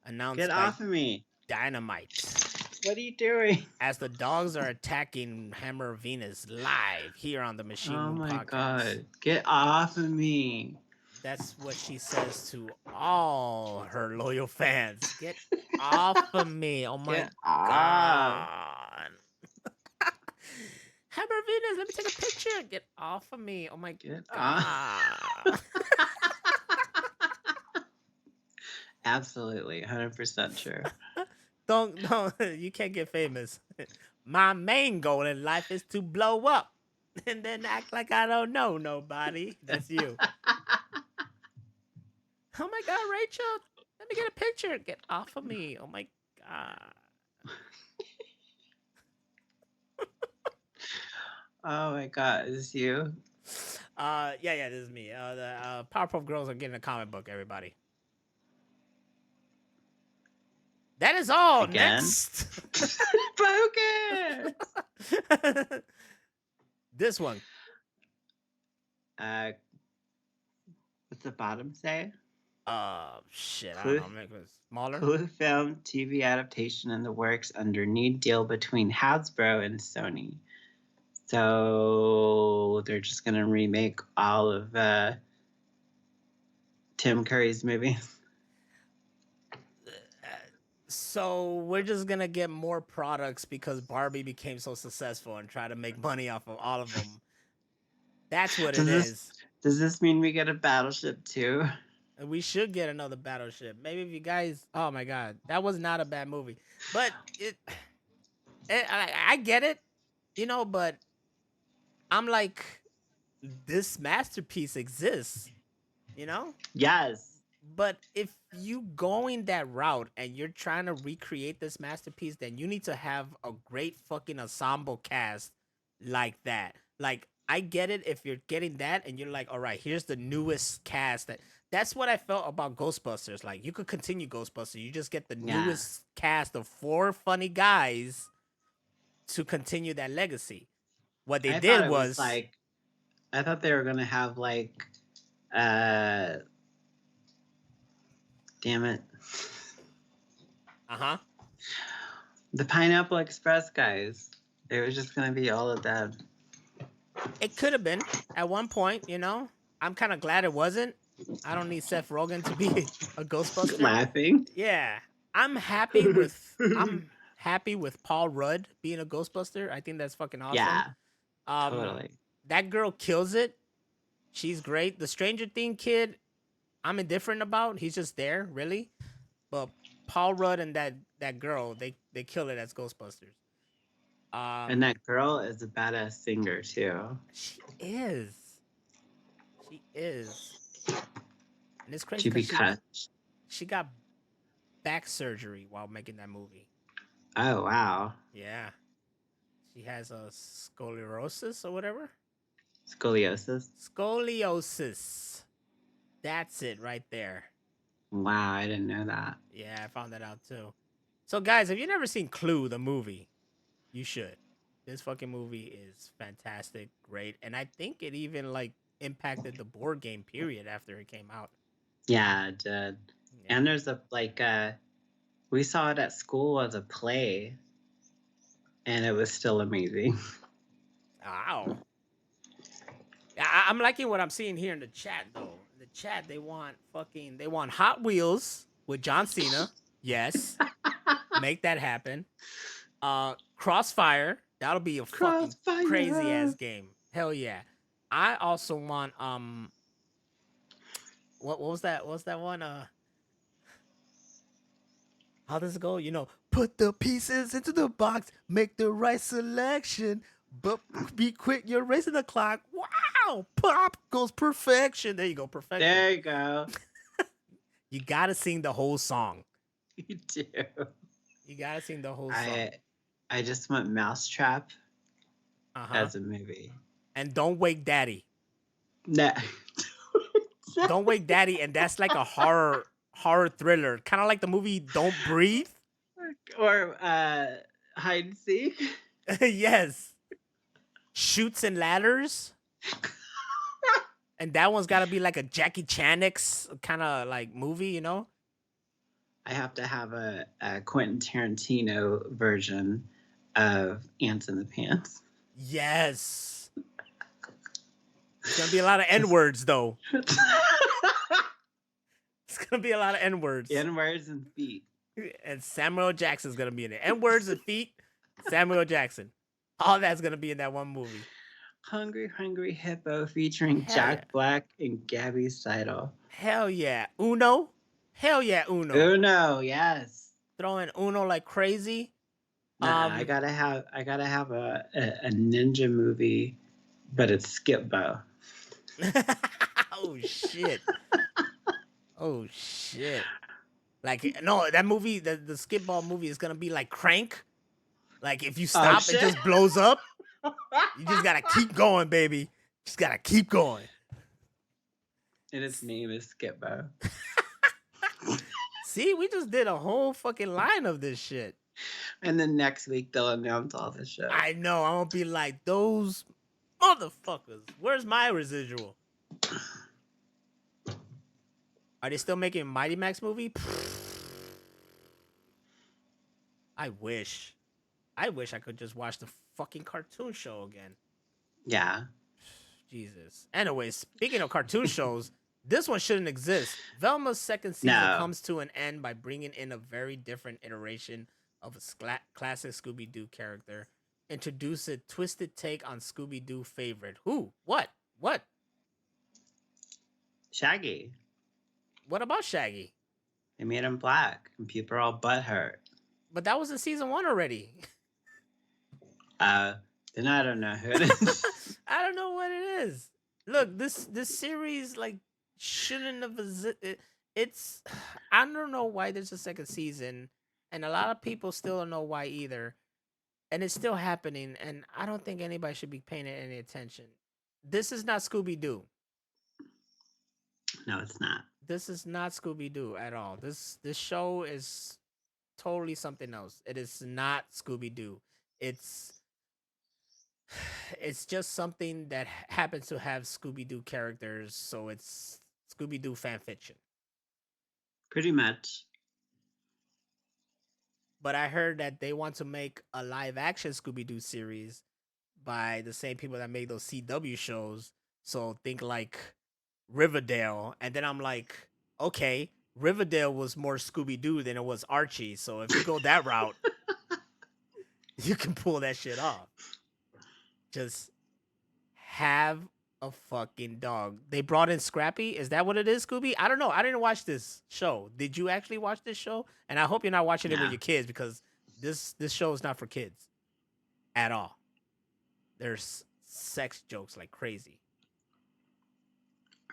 Announced Get by off of me. Dynamite. What are you doing? As the dogs are attacking Hammer of Venus live here on the Machine Oh Room my podcast. god. Get off of me. That's what she says to all her loyal fans. Get off of me. Oh my Get off. god. Hammer of Venus, let me take a picture. Get off of me. Oh my Get god. off. Absolutely. 100% true. Don't, you can't get famous. My main goal in life is to blow up and then act like I don't know nobody. That's you. Oh my god, Racheal, let me get a picture. Get off of me. Oh my god. Oh my god, is this you? Yeah, this is me. The Powerpuff Girls are getting a comic book, everybody. That is all. Again? Next. Focus! This one. What's the bottom say? Shit, I don't know. Make it smaller. Clue film TV adaptation in the works under new deal between Hasbro and Sony. So they're just gonna remake all of Tim Curry's movies. So we're just gonna get more products because Barbie became so successful and try to make money off of all of them. That's what it is. Does this mean we get a Battleship too? We should get another Battleship. Maybe if you guys, oh my god, that was not a bad movie, but I get it, but I'm like, this masterpiece exists, Yes. But if you going that route and you're trying to recreate this masterpiece, then you need to have a great fucking ensemble cast like that. Like, I get it if you're getting that and you're like, all right, here's the newest cast. That's what I felt about Ghostbusters. Like, you could continue Ghostbusters. You just get the newest cast of 4 funny guys to continue that legacy. What they did was like, I thought they were gonna have like, damn it. The Pineapple Express guys. It was just gonna be all of them. It could have been at one point, I'm kind of glad it wasn't. I don't need Seth Rogen to be a Ghostbuster. Laughing. Yeah, I'm happy with Paul Rudd being a Ghostbuster. I think that's fucking awesome. Yeah, totally. That girl kills it. She's great. The Stranger Things kid, I'm indifferent about. He's just there, really. But Paul Rudd and that girl, they kill it as Ghostbusters. And that girl is a badass singer too. She is. And it's crazy because she got back surgery while making that movie. Oh, wow. Yeah. She has a scoliosis or whatever. Scoliosis. That's it right there. Wow, I didn't know that. Yeah, I found that out too. So guys, if you've never seen Clue, the movie, you should. This fucking movie is fantastic, great, and I think it even impacted the board game period after it came out. Yeah, it did. Yeah. And there's we saw it at school as a play, and it was still amazing. Wow. I'm liking what I'm seeing here in the chat though. In the chat, they want Hot Wheels with John Cena. Yes. Make that happen. Crossfire. That'll be a fucking crazy ass game. Hell yeah. I also want what was that? What was that one? How does it go? Put the pieces into the box, make the right selection, but be quick, you're racing the clock. Wow! Pop goes perfection. There you go, perfection. There you go. You gotta sing the whole song. You do. You gotta sing the whole song. I just want Mousetrap as a movie. And Don't Wake Daddy. No. Don't Wake Daddy, and that's like a horror horror thriller, kind of like the movie Don't Breathe. Or hide and seek. Yes. Shoots and Ladders. And that one's got to be like a Jackie Chanix kind of like movie, you know? I have to have a Quentin Tarantino version of Ants in the Pants. Yes. It's going to be a lot of N-words, though. It's going to be a lot of N-words. N-words and feet. And Samuel L. Jackson's going to be in it. N-words and feet, Samuel L. Jackson. All that's going to be in that one movie. Hungry Hungry Hippo featuring Hell Jack yeah. Black and Gabby Seidel. Hell yeah. Uno? Hell yeah, Uno. Uno, yes. Throwing Uno like crazy. Nah, I gotta have a ninja movie, but it's Skip Bow. Oh shit. Oh shit. Like no, that movie, the Skipball movie is gonna be like Crank. Like if you stop, it just blows up. You just gotta keep going, baby. Just gotta keep going. And its name is Skip Bow. See, we just did a whole fucking line of this shit. And then next week they'll announce all the shows. I know. I'm gonna be like, those motherfuckers. Where's my residual? Are they still making a Mighty Max movie? I wish I could just watch the fucking cartoon show again. Yeah. Jesus. Anyways, speaking of cartoon shows, this one shouldn't exist. Velma's second season comes to an end by bringing in a very different iteration of a classic Scooby-Doo character. Introduce a twisted take on Scooby-Doo favorite. Who? What? Shaggy. What about Shaggy? They made him black, and people are all butthurt. But that was in season 1 already. Then I don't know who it is. I don't know what it is. Look, this series like shouldn't have. It's I don't know why there's a second season, and a lot of people still don't know why either, and it's still happening. And I don't think anybody should be paying it any attention. This is not Scooby-Doo. No, it's not. This is not Scooby-Doo at all. This show is totally something else. It is not Scooby-Doo. It's just something that happens to have Scooby-Doo characters, so it's Scooby-Doo fan fiction. Pretty much. But I heard that they want to make a live-action Scooby-Doo series by the same people that made those CW shows. So think like Riverdale. And then I'm like, okay, Riverdale was more Scooby-Doo than it was Archie. So if you go that route, you can pull that shit off. Just have a fucking dog. They brought in Scrappy. Is that what it is, Scooby? I don't know. I didn't watch this show. Did you actually watch this show? And I hope you're not watching it with your kids, because this show is not for kids at all. There's sex jokes like crazy.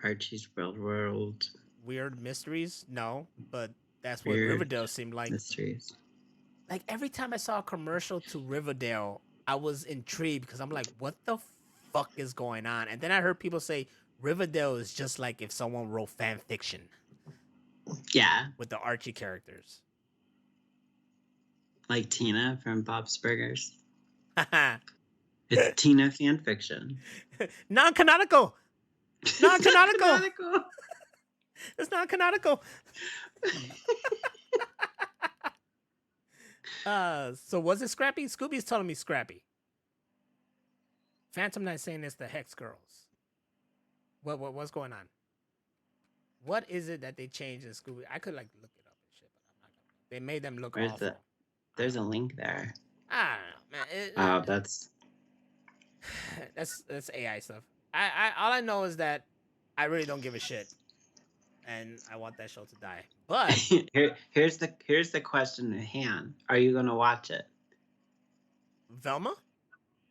Archie's Real World. Weird mysteries? No, but that's what Weird Riverdale seemed like. Mysteries. Like every time I saw a commercial to Riverdale, I was intrigued because I'm like, what the fuck is going on? And then I heard people say Riverdale is just like if someone wrote fan fiction. Yeah. With the Archie characters. Like Tina from Bob's Burgers. It's Tina fan fiction. Non-canonical. Non-canonical. It's not canonical. So was it Scrappy? Scooby's telling me Scrappy. Phantom Knight saying it's the Hex Girls. What's going on? What is it that they changed in Scooby? I could like look it up and shit, but I'm not gonna. They made them look awful. There's a link there. I don't know, man. That's AI stuff. I all I know is that I really don't give a shit, and I want that show to die. But here's the question at hand: are you gonna watch it? Velma?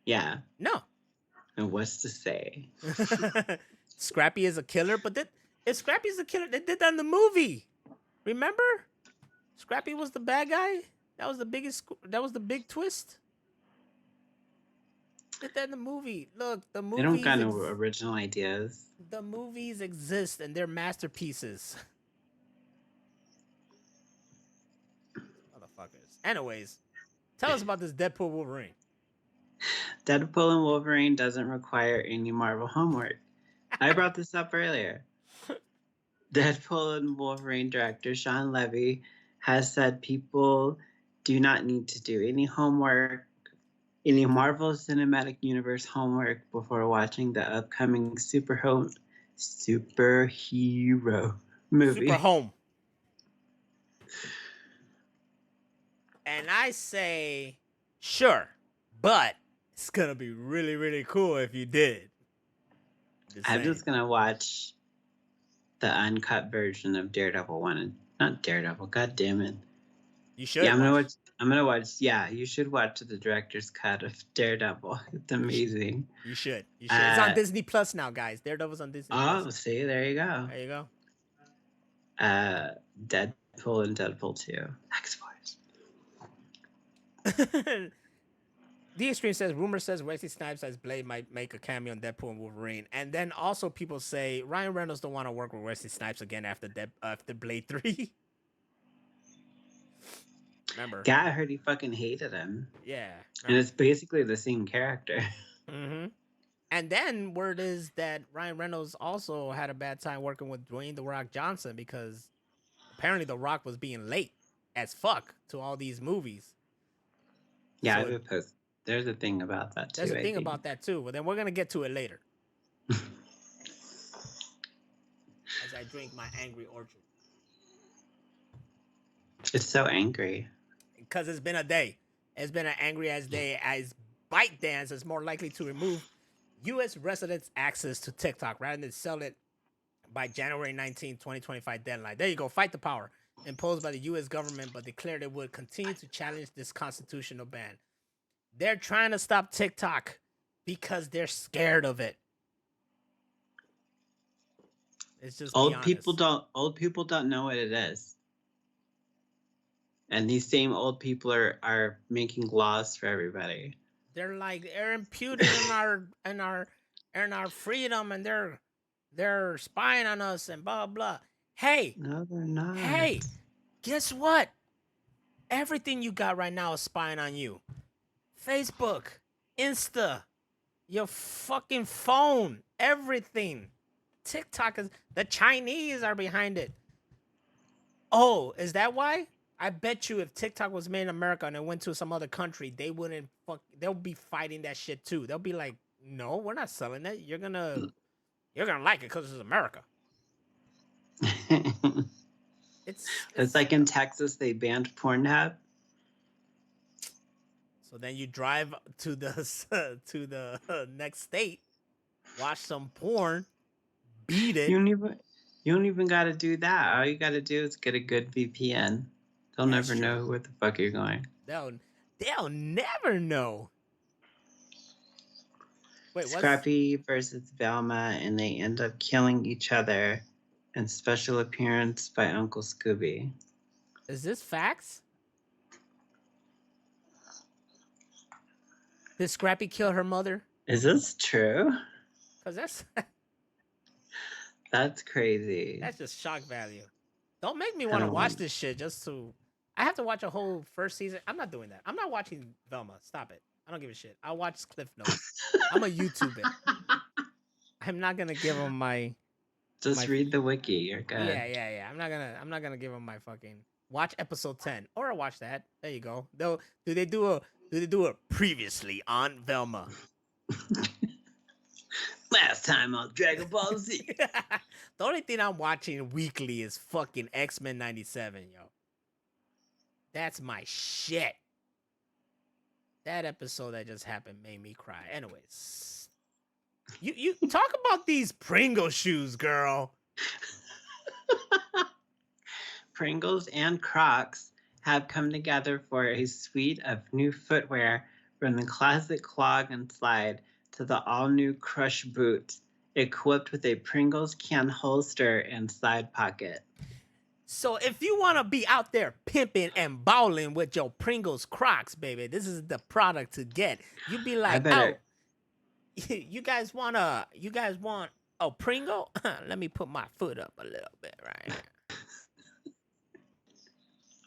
Yeah. No. And what's to say? Scrappy is a killer, but if Scrappy's a killer, they did that in the movie. Remember? Scrappy was the bad guy. That was the big twist. Did that in the movie. Look, the movies. They don't got no original ideas. The movies exist and they're masterpieces. Anyways, tell us about this Deadpool Wolverine. Deadpool and Wolverine doesn't require any Marvel homework. I brought this up earlier. Deadpool and Wolverine director Sean Levy has said people do not need to do any homework, any Marvel Cinematic Universe homework before watching the upcoming superhero movie. Super Home. And I say, sure, but it's gonna be really, really cool if you did. I'm just gonna watch the uncut version of Daredevil not Daredevil. God damn it! You should. Yeah, I'm gonna watch. Yeah, you should watch the director's cut of Daredevil. It's amazing. You should. It's on Disney Plus now, guys. Daredevil's on Disney Plus. Oh, see, there you go. There you go. Deadpool and Deadpool 2. X-Force. The Extreme says, rumor says Wesley Snipes as Blade might make a cameo on Deadpool and Wolverine. And then also people say Ryan Reynolds don't want to work with Wesley Snipes again after Blade 3. Remember? Yeah, I heard he fucking hated him. Yeah. And it's basically the same character. Mm-hmm. And then word is that Ryan Reynolds also had a bad time working with Dwayne The Rock Johnson because apparently The Rock was being late as fuck to all these movies. Yeah, so I would post. There's a thing about that too. There's a thing about that too. But then we're gonna get to it later. As I drink my angry orchard. It's so angry. Because it's been a day. It's been an angry ass day as ByteDance is more likely to remove U.S. residents' access to TikTok rather than sell it by January 19, 2025 deadline. There you go. Fight the power imposed by the U.S. government, but declared it would continue to challenge this constitutional ban. They're trying to stop TikTok because they're scared of it. It's just old people don't know what it is. And these same old people are making laws for everybody. They're imputing in our freedom, and they're spying on us and blah blah. Hey, no, they're not. Hey, guess what? Everything you got right now is spying on you. Facebook, Insta, your fucking phone, everything. TikTok the Chinese are behind it. Oh, is that why? I bet you if TikTok was made in America and it went to some other country, they'll be fighting that shit too. They'll be like, no, we're not selling that. You're gonna like it because it's America. It's like in Texas, they banned Pornhub. So then you drive to the next state, watch some porn, beat it. You don't even got to do that. All you got to do is get a good VPN. They'll never know where the fuck you're going. They'll never know. Wait, Scrappy versus Velma, and they end up killing each other. And special appearance by Uncle Scooby. Is this facts? Did Scrappy kill her mother? Is this true? Because that's crazy. That's just shock value. Don't make me want to watch this shit just to... I have to watch a whole first season. I'm not doing that. I'm not watching Velma. Stop it. I don't give a shit. I'll watch Cliff Notes. I'm a YouTube it. I'm not going to give them my... Just read the wiki. You're good. Yeah. I'm not gonna give them my fucking watch episode 10 or I'll watch that. There you go. Do they do a previously on Velma? Last time on Dragon Ball Z. The only thing I'm watching weekly is fucking X-Men 97, yo. That's my shit. That episode that just happened made me cry. Anyways. You talk about these Pringles shoes, girl. Pringles and Crocs have come together for a suite of new footwear from the classic clog and slide to the all-new Crush boot, equipped with a Pringles can holster and side pocket. So if you want to be out there pimping and balling with your Pringles Crocs, baby, this is the product to get. You be like, you guys want a Pringle? Let me put my foot up a little bit right here.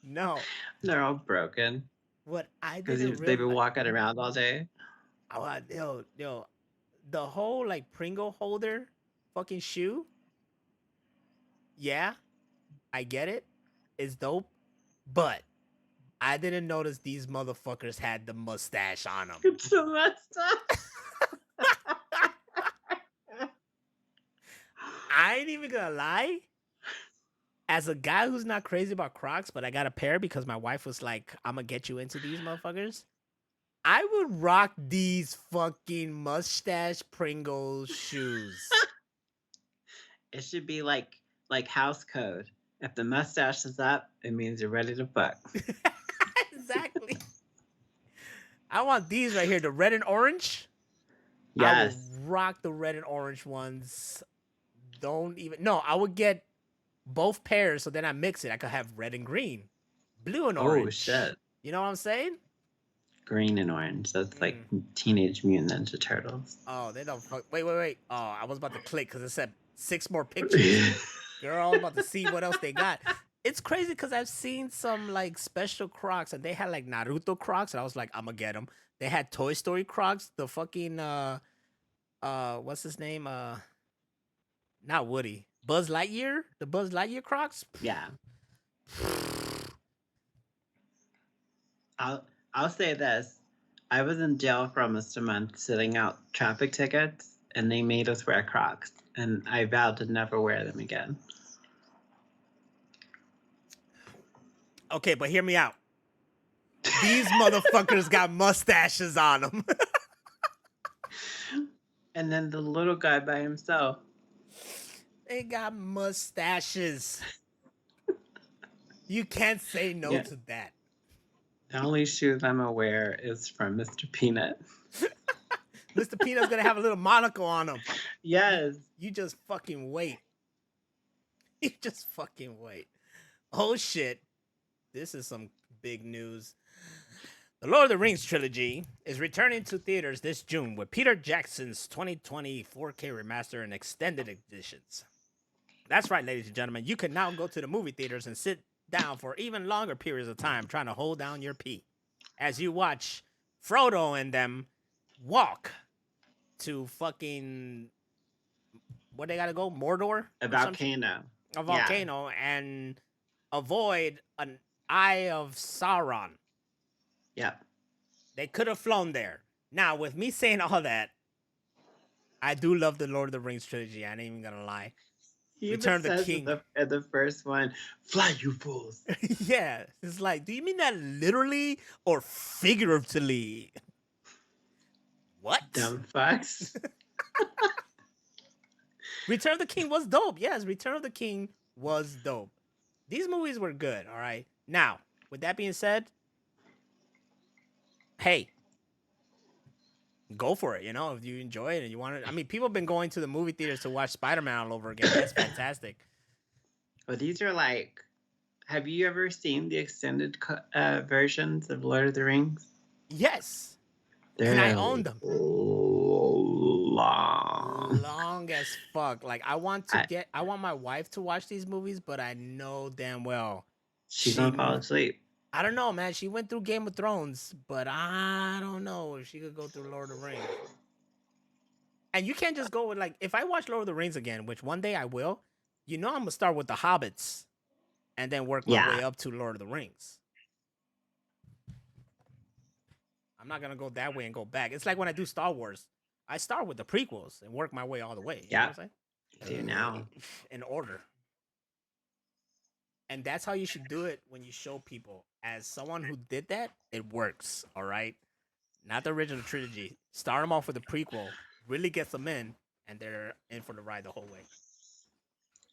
No. They're all broken What I because didn't they've been realize. walking around all day. Oh, yo, the whole like Pringle holder fucking shoe. Yeah, I get it. It's dope. But I didn't notice these motherfuckers had the mustache on them. It's so messed up. I ain't even gonna lie. As a guy who's not crazy about Crocs, but I got a pair because my wife was like, I'm gonna get you into these motherfuckers. I would rock these fucking mustache Pringles shoes. It should be like house code. If the mustache is up, it means you're ready to fuck. Exactly. I want these right here, the red and orange. Yes. I will rock the red and orange ones. Don't even. No, I would get both pairs so then I mix it. I could have red and green, blue and orange. Oh shit. You know what I'm saying? Green and orange. That's like Teenage Mutant Ninja Turtles. Oh, they don't fuck. Wait. Oh, I was about to click because it said 6 more pictures. Girl, I was about to see what else they got. It's crazy because I've seen some like special Crocs and they had like Naruto Crocs and I was like, I'm gonna get them. They had Toy Story Crocs. The fucking what's his name? Not Woody. Buzz Lightyear. The Buzz Lightyear Crocs. Yeah. I'll say this. I was in jail for almost a month sitting out traffic tickets and they made us wear Crocs and I vowed to never wear them again. Okay, but hear me out. These motherfuckers got mustaches on them. And then the little guy by himself. They got mustaches. You can't say no to that. The only shoes I'm aware is from Mr. Peanut. Mr. Peanut's gonna have a little monocle on him. Yes. You just fucking wait. You just fucking wait. Oh shit. This is some big news. The Lord of the Rings trilogy is returning to theaters this June with Peter Jackson's 2020 4K remaster and extended editions. That's right, ladies and gentlemen. You can now go to the movie theaters and sit down for even longer periods of time trying to hold down your pee as you watch Frodo and them walk to fucking what they gotta go? Mordor? A volcano. A volcano and avoid an Eye of Sauron. Yep. They could have flown there. Now, with me saying all that, I do love the Lord of the Rings trilogy. I ain't even gonna lie. He Return of the says King. At the first one, fly, you fools. Yeah. It's like, do you mean that literally or figuratively? What? Dumb fucks. Return of the King was dope. Yes, Return of the King was dope. These movies were good, all right? Now, with that being said, hey, go for it, you know, if you enjoy it and you want it. I mean, people have been going to the movie theaters to watch Spider-Man all over again. That's fantastic. Well, these are like, have you ever seen the extended versions of Lord of the Rings? Yes. They're and I own them. Long. Long as fuck. Like, I want my wife to watch these movies, but I know damn well she's gonna fall asleep. I don't know, man. She went through Game of Thrones, but I don't know if she could go through Lord of the Rings. And you can't just go with, like, if I watch Lord of the Rings again, which one day I will, you know I'm going to start with the Hobbits and then work my way up to Lord of the Rings. I'm not going to go that way and go back. It's like when I do Star Wars. I start with the prequels and work my way all the way. You know what I'm saying? Do now. In order. And that's how you should do it when you show people. As someone who did that, it works, all right? Not the original trilogy. Start them off with the prequel, really gets them in, and they're in for the ride the whole way.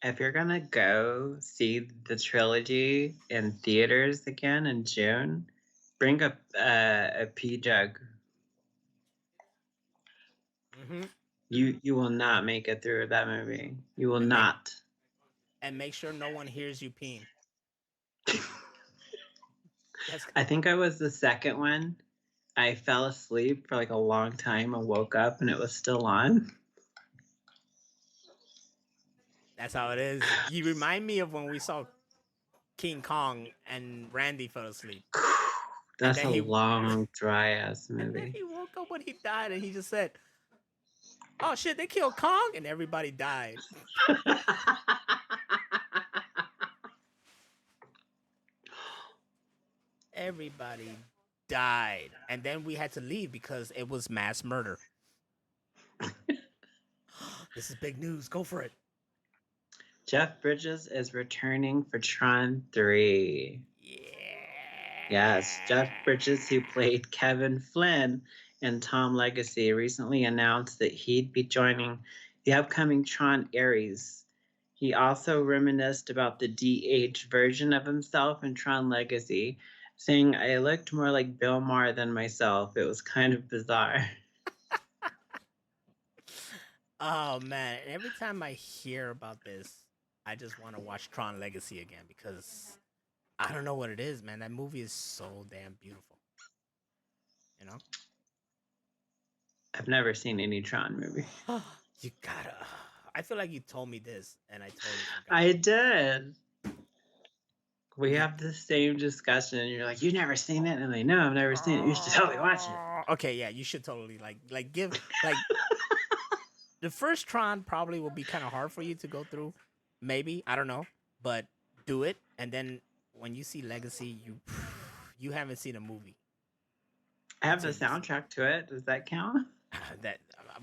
If you're going to go see the trilogy in theaters again in June, bring a pee jug. Mm-hmm. You will not make it through that movie. You will not. And make sure no one hears you peeing. I think I was the second one. I fell asleep for like a long time and woke up and it was still on. That's how it is. You remind me of when we saw King Kong and Randy fell asleep. That's then a he- long, dry ass And then movie. he woke up when he died and he just said, "Oh shit, they killed Kong," and everybody died. Everybody died. And then we had to leave because it was mass murder. This is big news. Go for it. Jeff Bridges is returning for Tron 3. Yeah. Yes, Jeff Bridges, who played Kevin Flynn in Tom Legacy, recently announced that he'd be joining the upcoming Tron Ares. He also reminisced about the DH version of himself in Tron Legacy, saying, "I looked more like Bill Maher than myself. It was kind of bizarre." Oh man, every time I hear about this, I just want to watch Tron Legacy again because I don't know what it is, man. That movie is so damn beautiful. You know? I've never seen any Tron movie. You gotta. I feel like you told me this, and I totally forgot. I did. We have the same discussion, and you're like, "You never seen it?" And I'm like, "No, I've never seen it. You should totally watch it." Okay, yeah, you should totally give like the first Tron probably will be kind of hard for you to go through. Maybe I don't know, but do it, and then when you see Legacy, you haven't seen a movie. I have the soundtrack to it. Does that count?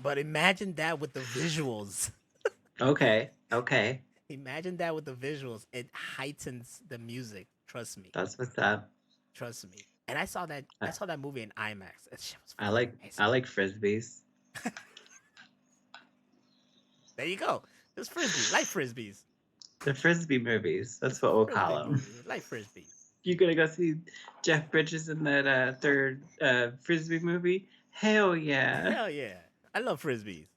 But imagine that with the visuals. Okay. Imagine that with the visuals. It heightens the music. Trust me. That's what's up. Trust me. And I saw that movie in IMAX. That shit was I like frisbees. There you go. Just frisbees, like frisbees. The frisbee movies. That's what we'll call them. Like frisbees. You gonna go see Jeff Bridges in that third frisbee movie? Hell yeah! Hell yeah! I love frisbees.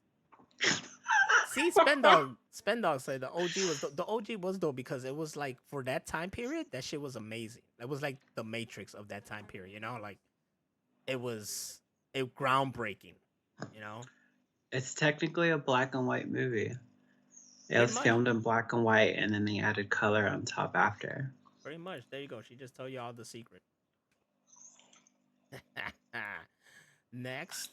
See, Spendog said the OG was dope because it was like for that time period, that shit was amazing. It was like the Matrix of that time period, you know, like it was groundbreaking, you know. It's technically a black and white movie. It was much. filmed in black and white, and then they added color on top after. Pretty much. There you go. She just told you all the secret. Next,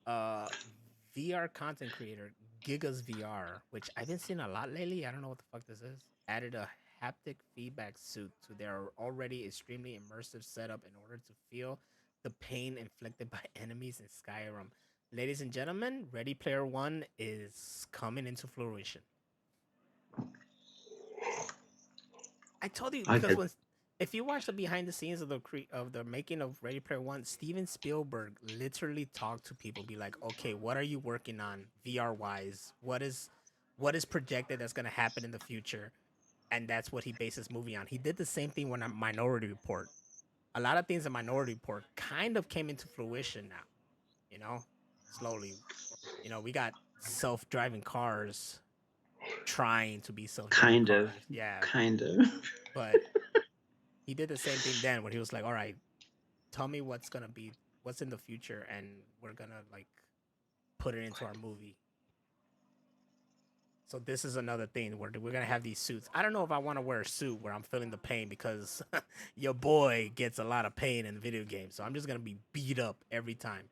VR content creator Giga's VR, which I've been seeing a lot lately. I don't know what the fuck this is. Added a haptic feedback suit to their already extremely immersive setup in order to feel the pain inflicted by enemies in Skyrim. Ladies and gentlemen, Ready Player One is coming into fruition. I told you because if you watch the behind the scenes of the making of Ready Player One, Steven Spielberg literally talked to people, be like, "Okay, what are you working on VR wise? What is projected that's gonna happen in the future?" And that's what he based his movie on. He did the same thing when a Minority Report. A lot of things in Minority Report kind of came into fruition now. You know, slowly. You know, we got self-driving cars trying to be self-driving cars. Yeah. Kind of. But he did the same thing then when he was like, "All right, tell me what's in the future, and we're gonna like put it into our movie." So this is another thing where we're gonna have these suits. I don't know if I want to wear a suit where I'm feeling the pain because your boy gets a lot of pain in video games. So I'm just gonna be beat up every time.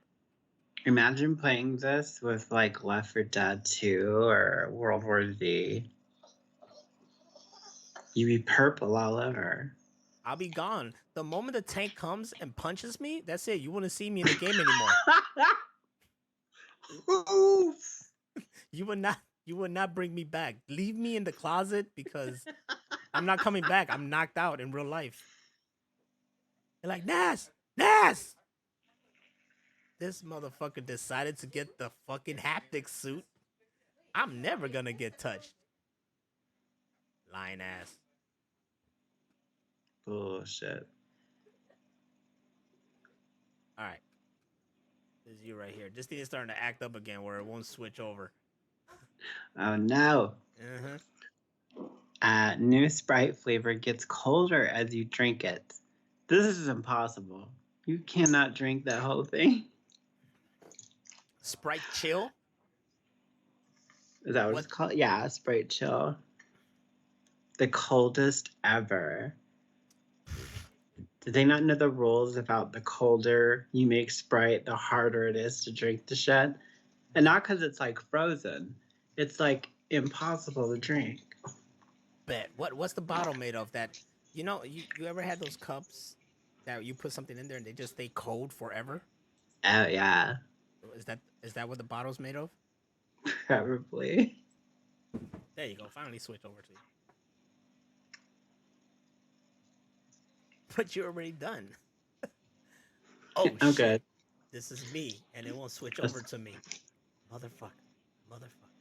Imagine playing this with like Left 4 Dead 2 or World War Z. You'd be purple all over. I'll be gone. The moment the tank comes and punches me, that's it. You wouldn't see me in the game anymore. Oof. You would not bring me back. Leave me in the closet because I'm not coming back. I'm knocked out in real life. They're like, Nas! This motherfucker decided to get the fucking haptic suit. I'm never gonna get touched. Lying ass. Bullshit. All right. This is you right here. This thing is starting to act up again where it won't switch over. Oh no. Uh-huh. New Sprite flavor gets colder as you drink it. This is impossible. You cannot drink that whole thing. Sprite Chill? Is that what it's called? Yeah, Sprite Chill. The coldest ever. Did they not know the rules about the colder you make Sprite, the harder it is to drink the shit? And not because it's like frozen. It's like impossible to drink. Bet. What's the bottle made of? That you ever had those cups that you put something in there and they just stay cold forever? Oh yeah, Is that what the bottle's made of? probably. There you go. Finally switch over to you. But you're already done. Oh I'm shit. good. This is me, and it won't switch That's- over to me. Motherfucker. Motherfucker.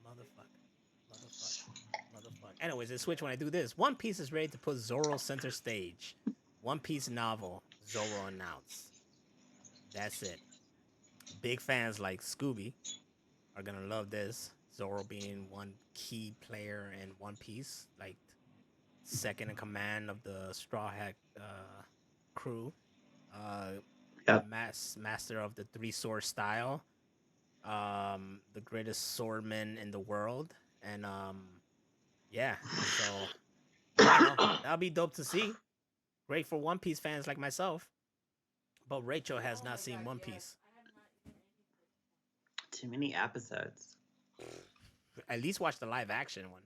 Motherfucker. Motherfucker. Motherfucker. Anyways, it switch when I do this. One Piece is ready to put Zoro center stage. One Piece novel, Zoro announced. That's it. Big fans like Scooby are gonna love this. Zoro being one key player in One Piece, like second in command of the Straw Hat crew. Uh, Yep. Master of the three sword style. The greatest swordman in the world, and yeah. So I don't know. That'll be dope to see. Great for One Piece fans like myself. But Racheal has not seen One Piece. Too many episodes. At least watch the live action one.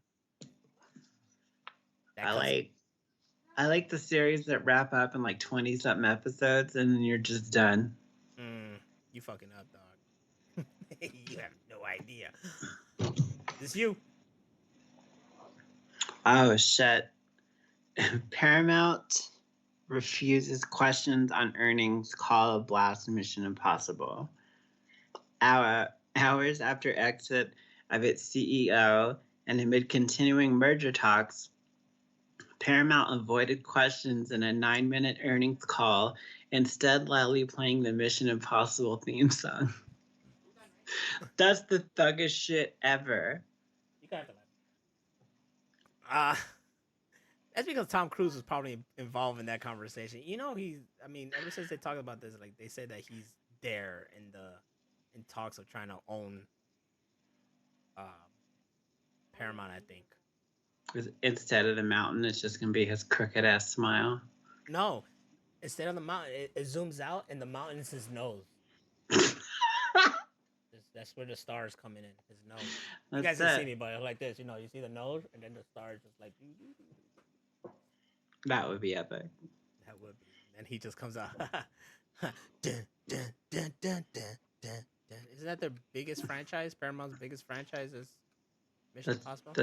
I like the series that wrap up in like 20 something episodes and then you're just done. You fucking up, dog. You have no idea. This you. Oh shit. Paramount refuses questions on earnings call of Blast Mission Impossible. Hours after exit of its CEO and amid continuing merger talks, Paramount avoided questions in a 9-minute earnings call, instead loudly playing the Mission Impossible theme song. That's the thuggest shit ever. You got that. That's because Tom Cruise was probably involved in that conversation. Ever since they talked about this, like they said that he's there in talks of trying to own Paramount, I think. Instead of the mountain, it's just gonna be his crooked ass smile. No, instead of the mountain, it zooms out and the mountain is his nose. That's where the stars coming in, his nose. You guys can see me, but like this, you see the nose and then the stars just like. That would be epic. That would be. And he just comes out. Dun, dun, dun, dun, dun, dun, dun. Isn't that their biggest franchise? Paramount's biggest franchise is Mission Impossible?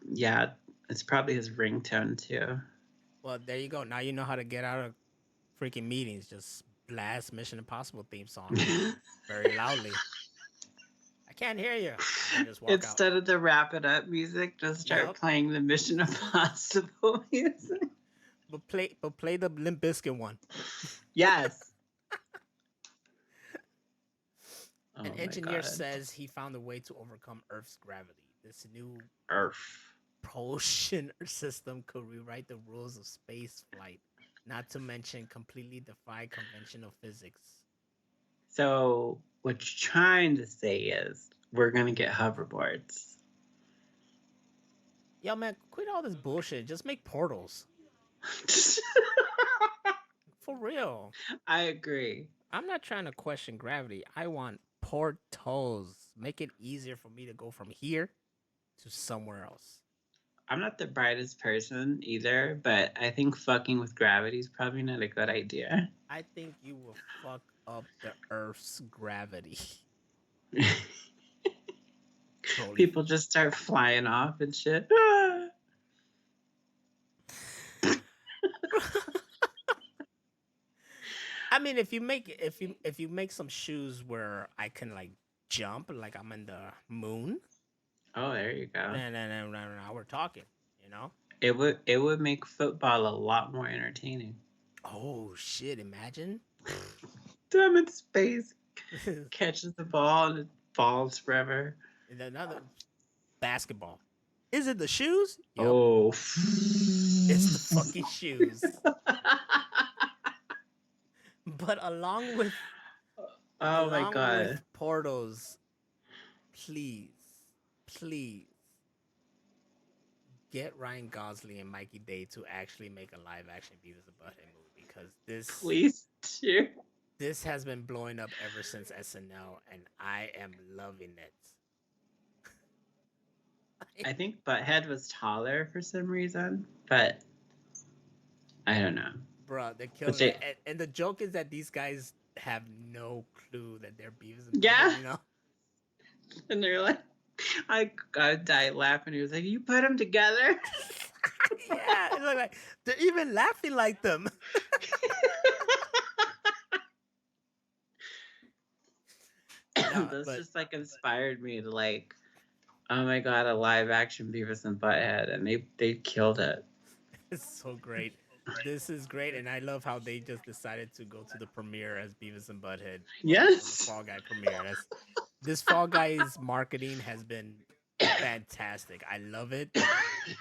Yeah, it's probably his ringtone too. Well, there you go. Now you know how to get out of freaking meetings. Just blast Mission Impossible theme song very loudly. I can't hear you. Just walk Instead out. of the wrap it up music, just start playing the Mission Impossible music. But play the Limp Bizkit one. Yes. An engineer says he found a way to overcome Earth's gravity. This new Earth propulsion system could rewrite the rules of space flight, not to mention completely defy conventional physics. So what you're trying to say is we're gonna get hoverboards. Yo, man, quit all this bullshit. Just make portals. For real. I agree. I'm not trying to question gravity. I want portals. Make it easier for me to go from here to somewhere else. I'm not the brightest person either, but I think fucking with gravity is probably not a good idea. I think you will fuck up the Earth's gravity. People just start flying off and shit. I mean, if you make some shoes where I can like jump, like I'm in the moon. Oh, there you go. Now we're talking. It would make football a lot more entertaining. Oh shit! Imagine. Them in space catches the ball and it falls forever. Another basketball. Is it the shoes? Yep. Oh, it's the fucking shoes. But along with my god, with portals, please get Ryan Gosling and Mikey Day to actually make a live action Beavis and Butthead movie because Please do. this has been blowing up ever since SNL, and I am loving it. I think Butthead was taller for some reason, but I don't know. Bro, they're killing Which it. And the joke is that these guys have no clue that they're Beavis and Butthead, Yeah. you know? And they're like, I died laughing. He was like, "You put them together?" Yeah, it looked like they're even laughing like them. No, This but just like inspired me to like, oh my god, a live action Beavis and Butthead, and they killed it. it's so great. This is great, and I love how they just decided to go to the premiere as Beavis and Butthead. Yes. The Fall Guy premiere. This Fall Guys marketing has been fantastic. I love it,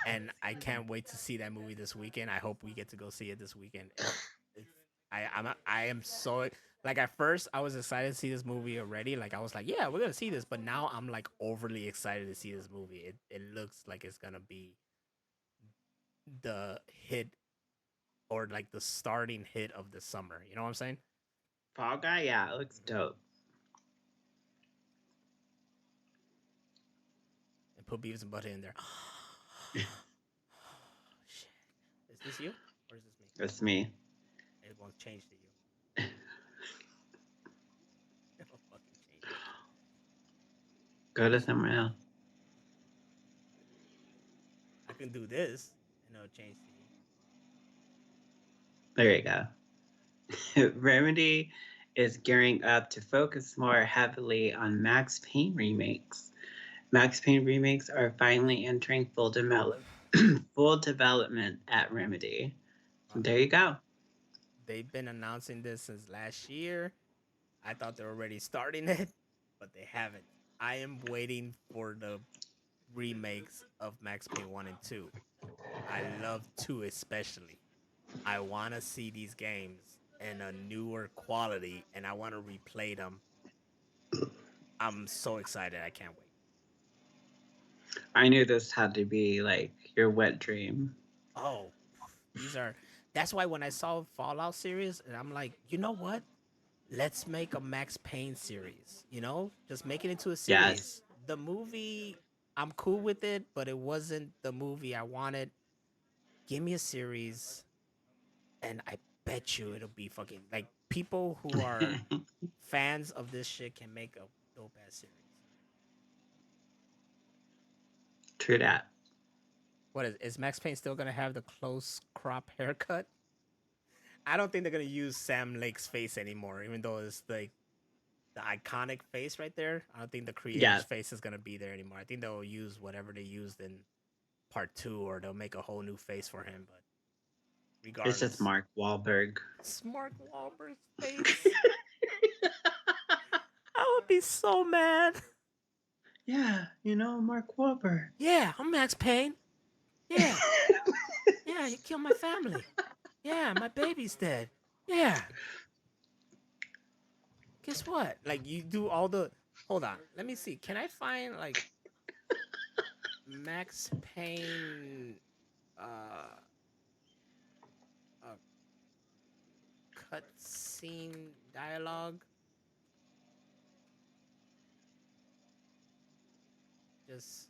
and I can't wait to see that movie this weekend. I hope we get to go see it this weekend. I am so like at first I was excited to see this movie already. Like I was like, yeah, we're gonna see this, but now I'm like overly excited to see this movie. It looks like it's gonna be the hit or like the starting hit of the summer. You know what I'm saying? Fall Guy, yeah, it looks dope. And put Beavis and Butthead in there. Shit. Is this you or is this me? That's me. It won't change to you. It won't fucking change. Go to somewhere else. I can do this and it'll change to you. There you go. Remedy is gearing up to focus more heavily on Max Payne remakes. Max Payne remakes are finally entering full development at Remedy. There you go. They've been announcing this since last year. I thought they were already starting it, but they haven't. I am waiting for the remakes of Max Payne 1 and 2. I love 2 especially. I want to see these games in a newer quality and I want to replay them. I'm so excited. I can't wait. I knew this had to be like your wet dream. Oh, that's why when I saw Fallout series and I'm like, you know what? Let's make a Max Payne series, you know? Just make it into a series. Yes. The movie, I'm cool with it, but it wasn't the movie I wanted. Give me a series, and I bet you it'll be fucking like people who are fans of this shit can make a dope ass series. True that. What is Max Payne still gonna have the close crop haircut? I don't think they're gonna use Sam Lake's face anymore, even though it's like the iconic face right there. I don't think the creator's face is gonna be there anymore. I think they'll use whatever they used in part 2, or they'll make a whole new face for him. But regardless, it's just Mark Wahlberg. It's Mark Wahlberg's face. I would be so mad. Yeah, you know, Mark Wahlberg. Yeah, I'm Max Payne. Yeah. Yeah, you killed my family. Yeah, my baby's dead. Yeah. Guess what? Like, you do all the... Hold on. Let me see. Can I find, like, Max Payne... cutscene dialogue? Just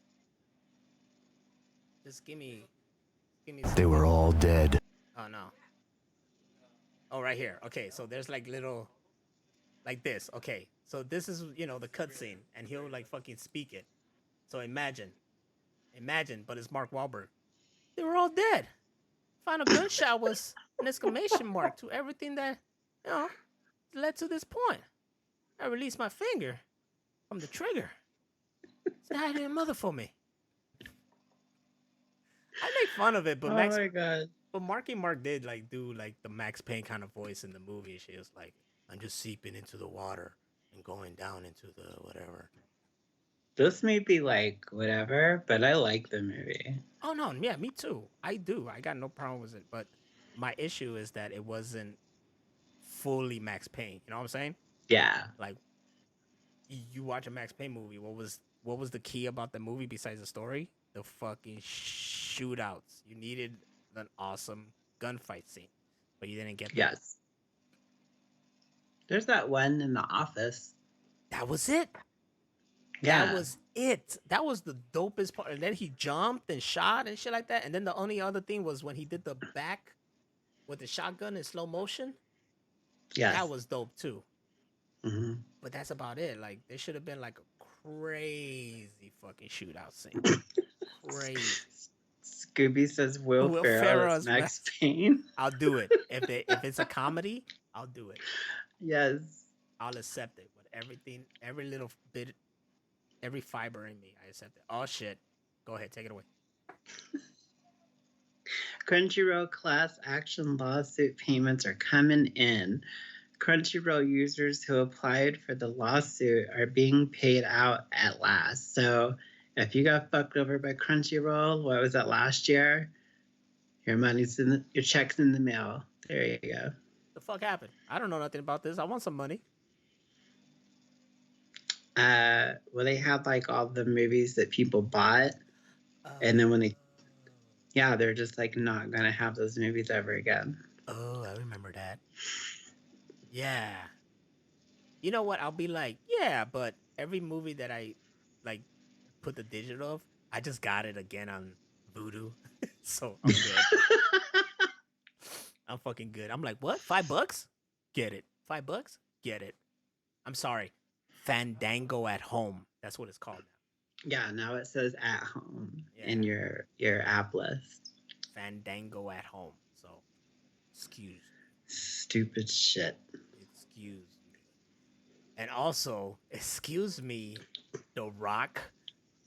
give me some... They were all dead. Oh, no. Oh, right here. Okay, so there's like little... Like this. Okay, so this is, you know, the cutscene. And he'll like fucking speak it. So imagine, but it's Mark Wahlberg. They were all dead. Final gunshot was an exclamation mark to everything that, you know, led to this point. I released my finger from the trigger. Say hi to your mother for me. I make fun of it, but my god. But Marky Mark did like do like the Max Payne kind of voice in the movie. She was like, I'm just seeping into the water and going down into the whatever. This may be like whatever, but I like the movie. Oh no, yeah, me too. I do. I got no problem with it. But my issue is that it wasn't fully Max Payne. You know what I'm saying? Yeah. Like, you watch a Max Payne movie. What was the key about the movie besides the story? The fucking shootouts. You needed an awesome gunfight scene, but you didn't get that. Yes. There's that one in The Office. That was it. Yeah. That was it. That was the dopest part. And then he jumped and shot and shit like that. And then the only other thing was when he did the back with the shotgun in slow motion. Yes. That was dope too. Mm-hmm. But that's about it. Like, there should have been like a crazy fucking shootout scene. Crazy. Scooby says Will Ferrell is Max Payne. I'll do it. If it's a comedy, I'll do it. Yes. I'll accept it with everything, every little bit, every fiber in me. I accept it. Oh shit. Go ahead, take it away. Crunchyroll class action lawsuit payments are coming in. Crunchyroll users who applied for the lawsuit are being paid out at last. So if you got fucked over by Crunchyroll, what was that last year? Your money's your check's in the mail. There you go. The fuck happened? I don't know nothing about this. I want some money. Well, they had like all the movies that people bought, and then when they're just like not gonna have those movies ever again. Oh, I remember that. Yeah. You know what? I'll be like, yeah, but every movie that I like put the digital of, I just got it again on Vudu. So I'm good. I'm fucking good. I'm like, what? $5? Get it. $5? Get it. I'm sorry. Fandango at home. That's what it's called now. Yeah, now it says at home in your app list. Fandango at home. So, excuse. Stupid shit. Excuse me. And also, excuse me, The Rock.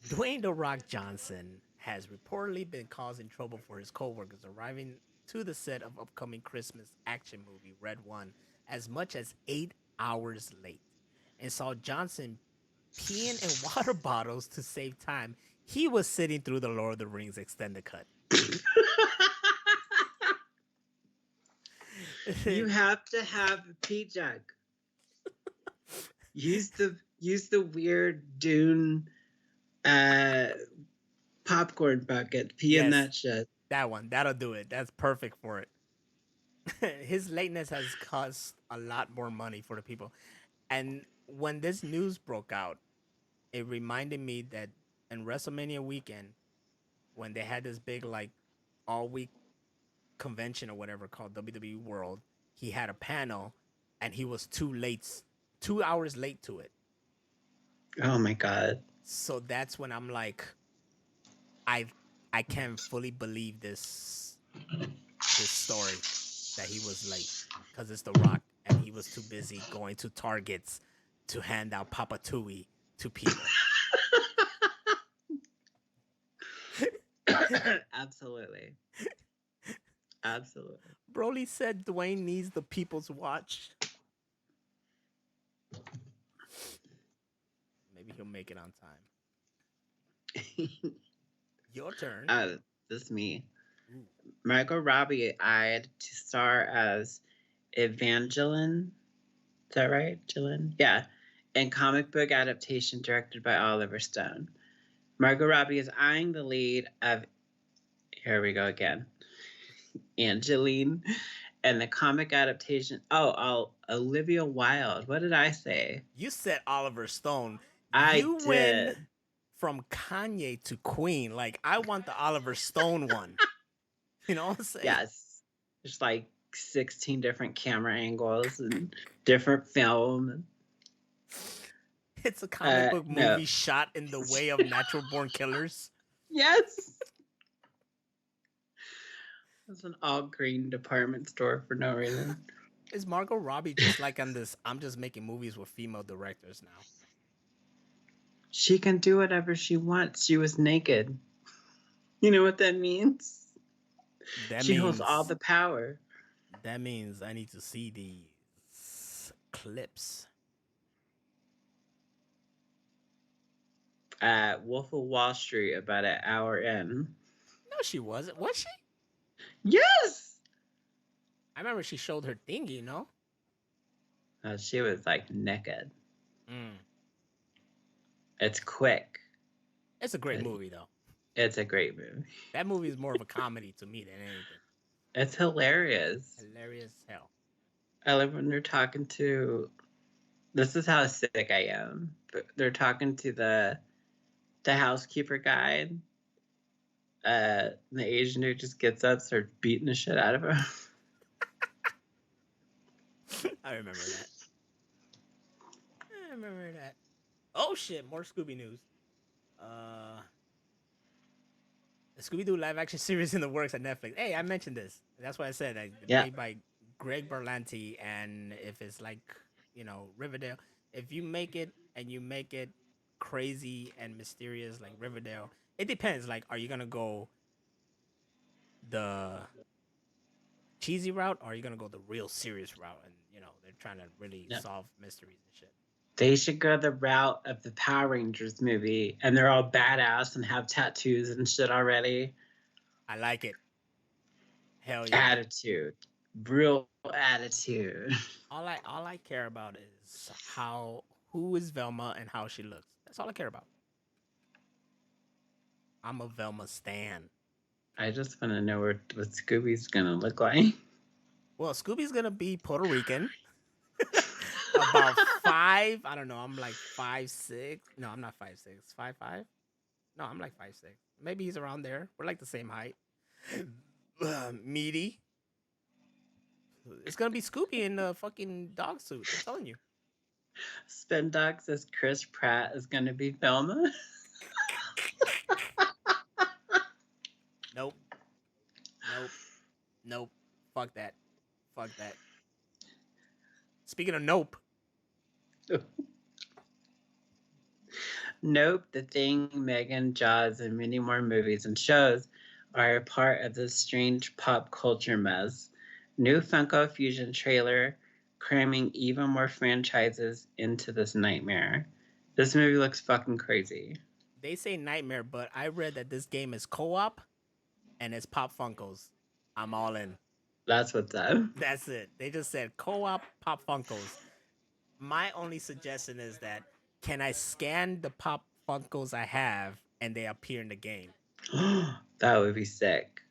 Dwayne The Rock Johnson has reportedly been causing trouble for his coworkers arriving to the set of upcoming Christmas action movie Red One as much as 8 hours late, and saw Johnson peeing in water bottles to save time. He was sitting through the Lord of the Rings extended cut. You have to have a pee jug. Use the weird Dune popcorn bucket. Pee in that shit. That one. That'll do it. That's perfect for it. His lateness has cost a lot more money for the people. And when this news broke out, it reminded me that in WrestleMania weekend, when they had this big like all week convention or whatever called WWE World, he had a panel and he was 2 hours late to it. Oh my God. So that's when I'm like, I can't fully believe this story that he was late because it's The Rock and he was too busy going to Targets to hand out Papa Tui to people. Absolutely. Absolutely. Broly said Dwayne needs the people's watch. Maybe he'll make it on time. Your turn. This is me. Ooh. Margot Robbie eyed to star as Evangeline. Is that right? Jillian? Yeah. In comic book adaptation directed by Oliver Stone. Margot Robbie is eyeing the lead of, here we go again, Angeline, and the comic adaptation. Olivia Wilde. What did I say? You said Oliver Stone. You did. Went from Kanye to Queen. Like, I want the Oliver Stone one. You know what I'm saying? Yes. There's like 16 different camera angles and different film. It's a comic book movie shot in the way of natural born killers. Yes. It's an all green department store for no reason. Is Margot Robbie just like on this? I'm just making movies with female directors now. She can do whatever she wants. She was naked. You know what that means? She holds all the power. That means I need to see these clips. Wolf of Wall Street, about an hour in. No, she wasn't. Was she? Yes! I remember she showed her thingy, no? She was like naked. Mm. It's quick. It's a great movie, though. It's a great movie. That movie is more of a comedy to me than anything. It's hilarious. Hilarious as hell. I love when they're talking to. This is how sick I am. But they're talking to the housekeeper guy. The Asian dude just gets up, starts beating the shit out of him. I remember that. I remember that. Oh shit! More Scooby news. The Scooby Doo live action series in the works at Netflix. Hey, I mentioned this. That's why I said Yeah. made by Greg Berlanti, and if it's like Riverdale, if you make it and you make it crazy and mysterious like Riverdale, it depends. Like, are you gonna go the cheesy route, or are you gonna go the real serious route? And they're trying to really solve mysteries and shit. They should go the route of the Power Rangers movie, and they're all badass and have tattoos and shit already. I like it. Hell yeah. Attitude. Real attitude. All I care about is who is Velma and how she looks. That's all I care about. I'm a Velma stan. I just want to know what Scooby's gonna look like. Well, Scooby's gonna be Puerto Rican. About 5. I don't know. I'm like 5'6". No, I'm not 5'6". 5'5". No, I'm like 5'6". Maybe he's around there. We're like the same height. Meaty. It's gonna be Scooby in the fucking dog suit. I'm telling you. Spin Dog says Chris Pratt is gonna be Velma. Nope. Fuck that. Speaking of nope. Nope, The Thing, Megan, Jaws, and many more movies and shows are a part of this strange pop culture mess. New Funko Fusion trailer cramming even more franchises into this nightmare. This movie looks fucking crazy. They say nightmare, but I read that this game is co-op and it's Pop Funkos. I'm all in. That's what's up. That's it. They just said co-op Pop Funkos. My only suggestion is that can I scan the Pop Funkos I have and they appear in the game? That would be sick.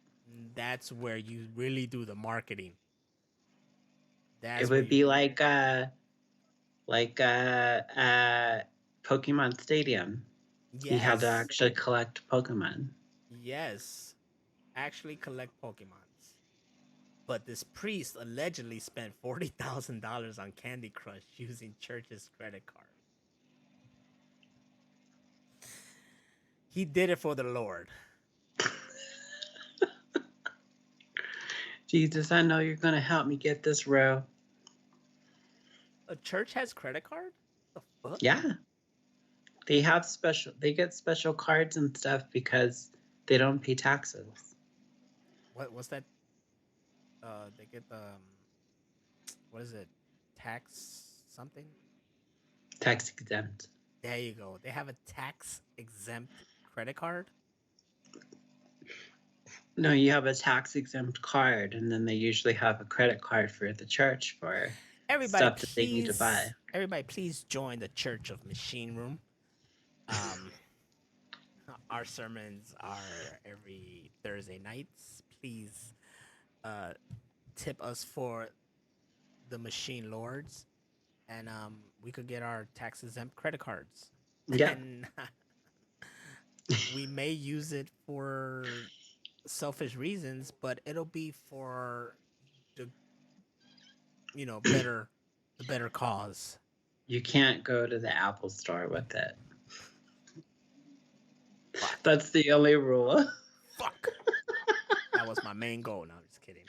That's where you really do the marketing. It would be like Pokemon Stadium. Yes. You have to actually collect Pokemon. Yes. Actually collect Pokemons. But this priest allegedly spent $40,000 on Candy Crush using church's credit card. He did it for the Lord. Jesus, I know you're going to help me get this row. A church has credit card? The fuck? Yeah. They get special cards and stuff because they don't pay taxes. What's that? They get what is it? Tax something? Tax exempt. There you go. They have a tax exempt credit card? No, you have a tax exempt card, and then they usually have a credit card for the church for stuff that they need to buy. Everybody, please join the Church of Machine Room. Our sermons are every Thursday nights. Please tip us for the Machine Lords, and we could get our tax exempt credit cards. Yeah. And we may use it for selfish reasons, but it'll be for the better cause. You can't go to the Apple store with it. Fuck. That's the only rule. Fuck. That was my main goal. No, I'm just kidding.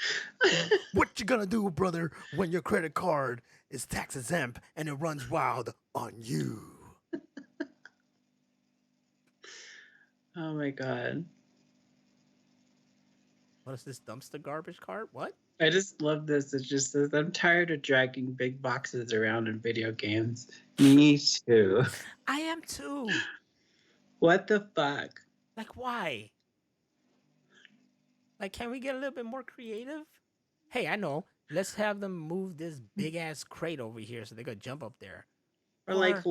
What you gonna do, brother, when your credit card is tax exempt and it runs wild on you? Oh my god. What is this dumpster garbage cart? What? I just love this. It just says, I'm tired of dragging big boxes around in video games. Me too. I am too. What the fuck? Like, why? Like, can we get a little bit more creative? Hey, I know. Let's have them move this big ass crate over here so they could jump up there. Or like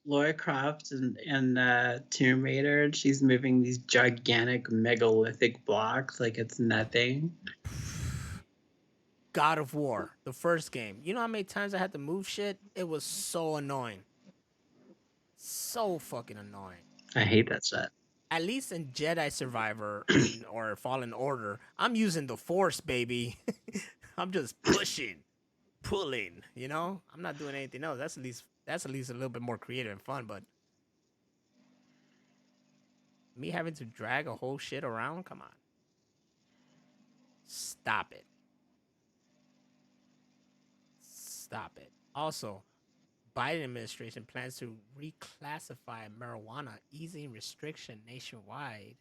Laura Croft in Tomb Raider, and she's moving these gigantic megalithic blocks like it's nothing. God of War, the first game. You know how many times I had to move shit? It was so annoying. So fucking annoying. I hate that shit. At least in Jedi Survivor or Fallen Order, I'm using the Force, baby. I'm just pushing, pulling. You know, I'm not doing anything else. That's at least a little bit more creative and fun. But me having to drag a whole shit around, come on, stop it. Stop it. Also, Biden administration plans to reclassify marijuana, easing restriction nationwide.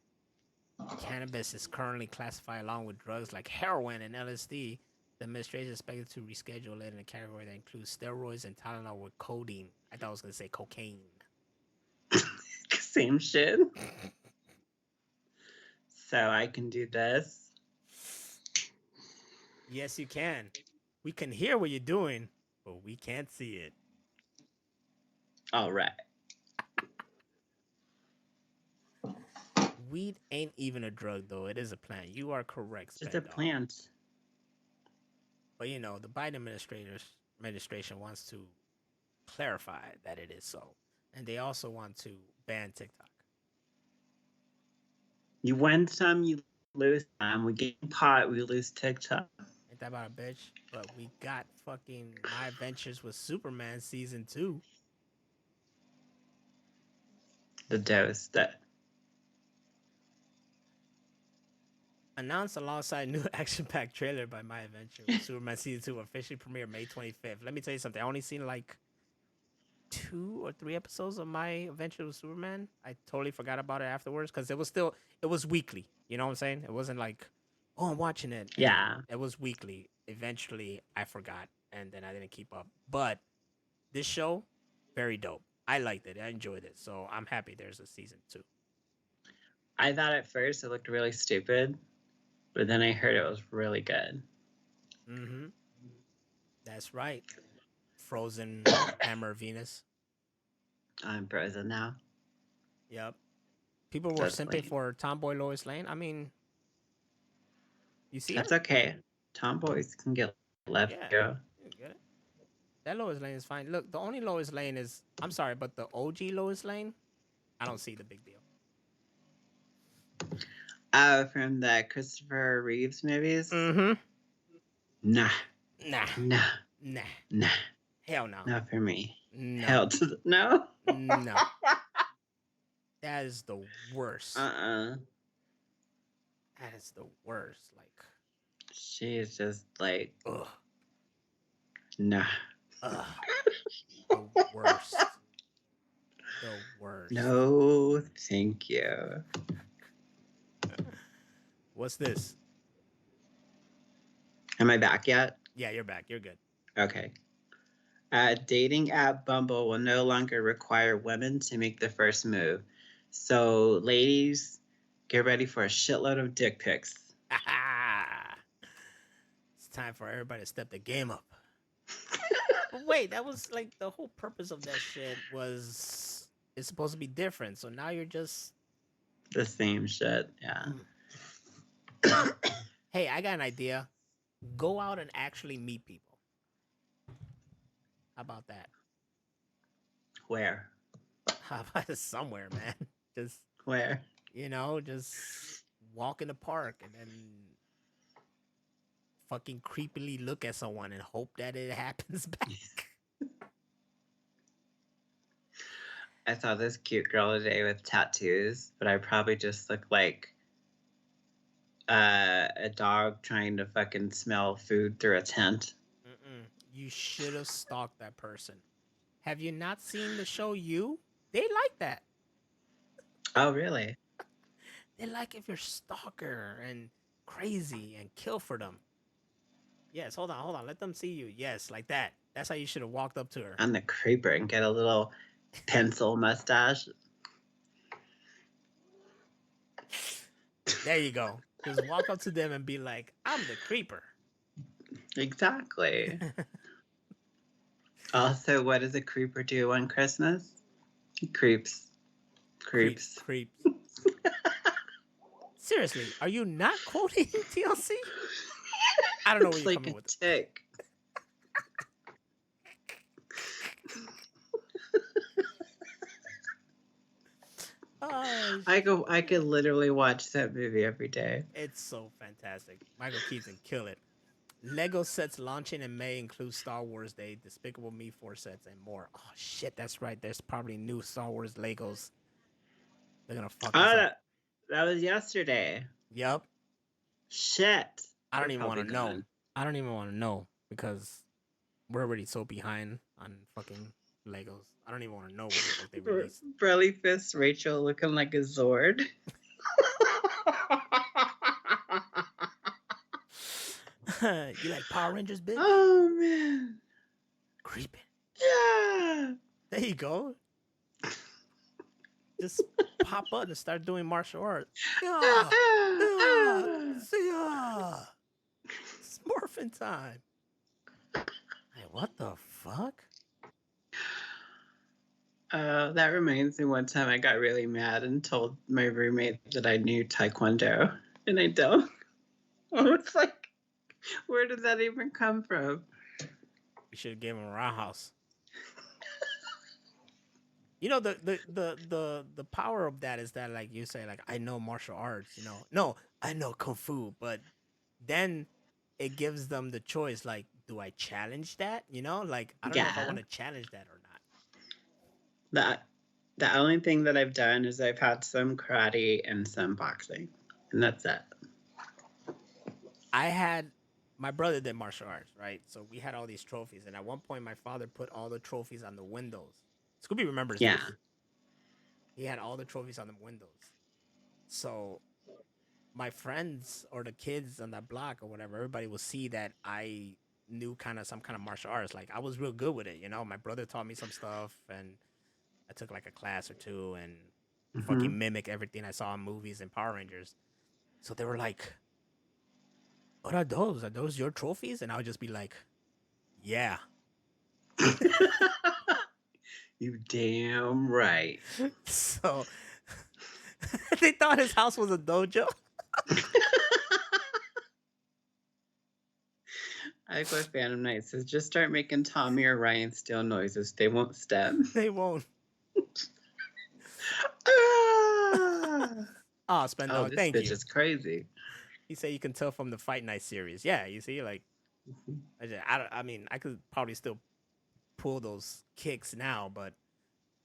Cannabis is currently classified along with drugs like heroin and LSD. The administration is expected to reschedule it in a category that includes steroids and Tylenol with codeine. I thought I was going to say cocaine. Same shit. So I can do this. Yes, you can. We can hear what you're doing, but we can't see it. All right. Weed ain't even a drug, though. It is a plant. You are correct. It's just a plant. But, you know, the Biden administration wants to clarify that it is so. And they also want to ban TikTok. You win some, you lose some. We get pot, we lose TikTok. Ain't that about a bitch? But we got fucking My Adventures with Superman season 2. The dose that Announced alongside new action-packed trailer by My Adventure with Superman season 2 officially premiere May 25th. Let me tell you something. I only seen like 2 or 3 episodes of My Adventure with Superman. I totally forgot about it afterwards because it was weekly. You know what I'm saying? It wasn't like, oh, I'm watching it. Yeah. It was weekly. Eventually, I forgot, and then I didn't keep up. But this show, very dope. I liked it. I enjoyed it. So I'm happy there's a season 2. I thought at first it looked really stupid, but then I heard it was really good. Mm-hmm. That's right. Frozen Hammer of Venus. I'm frozen now. Yep. People were simping for Tomboy Lois Lane. I mean, you see That's her? okay. Tomboys can get left go. You get it. That Lois Lane is fine. Look, the only Lois Lane is, I'm sorry, but the OG Lois Lane, I don't see the big deal. From the Christopher Reeves movies? Mm-hmm. Nah. Nah. Nah. Hell no. Not for me. No. Hell to the no. No. That is the worst. That is the worst. Like, she's just like, ugh. Nah. Ugh. The worst. The worst. No, thank you. What's this? Am I back yet? Yeah, you're back. You're good. Okay. Dating app Bumble will no longer require women to make the first move. So, ladies, get ready for a shitload of dick pics. It's time for everybody to step the game up. But wait, that was like the whole purpose of that shit was it's supposed to be different. So now you're just the same shit. Yeah. Hey, I got an idea. Go out and actually meet people. How about that? Where? How about it somewhere, man? Just where? You know, just walk in the park and then fucking creepily look at someone and hope that it happens back. I saw this cute girl today with tattoos, but I probably just look like a dog trying to fucking smell food through a tent. You should have stalked that person. Have you not seen the show You? They like that. Oh, really? They like if you're stalker and crazy and kill for them. Yes, hold on. Let them see you. Yes, like that. That's how you should have walked up to her. I'm the creeper and get a little pencil mustache. There you go. Just walk up to them and be like, I'm the creeper. Exactly. Also, what does a creeper do on Christmas? Creeps. Creeps. Creep. Seriously, are you not quoting TLC? I don't know where It's you're like coming a with. tick. Oh, I could literally watch that movie every day. it's so fantastic. Michael Keaton, kill it. Lego sets launching in May include Star Wars Day, Despicable Me 4 sets, and more. Oh shit, that's right. There's probably new Star Wars Legos. They're gonna fuck Oh, us up. that was yesterday. Yup. Shit. I don't We're even want probably to know. gone. I don't even want to know because we're already so behind on fucking Legos. I don't even want to know what the fuck they released. Burly Fist Racheal looking like a Zord. You like Power Rangers, bitch? Oh man. Creeping. Yeah. There you go. Just pop up and start doing martial arts. Yeah. Yeah. See ya. It's morphin' time. Hey, what the fuck? That reminds me one time I got really mad and told my roommate that I knew Taekwondo, and I don't. I was like, where did that even come from? You should have gave him a roundhouse. You know the power of that is that like you say like I know martial arts, you know. No, I know kung fu, but then it gives them the choice like do I challenge that? You know? Like I don't know if I Yeah. want to challenge that or not. The only thing that I've done is I've had some karate and some boxing, and that's it. I had my brother did martial arts, right? So we had all these trophies, and at one point, my father put all the trophies on the windows. Scooby remembers Yeah. this. He had all the trophies on the windows. So my friends or the kids on that block or whatever, everybody will see that I knew kind of some kind of martial arts. Like I was real good with it, you know. My brother taught me some stuff, and I took like a class or two, and Mm-hmm. fucking mimic everything I saw in movies and Power Rangers. So they were like, "What are those? Are those your trophies?" And I would just be like, "Yeah." You damn right. So they thought his house was a dojo. I like what Phantom Knight says. Just start making Tommy or Ryan Steele noises. They won't step. They won't. Ah! Oh, Spend Oh, Dog, this thank bitch you. is crazy. He said you can tell from the Fight Night series. Yeah, you see, like, I mean, I could probably still pull those kicks now, but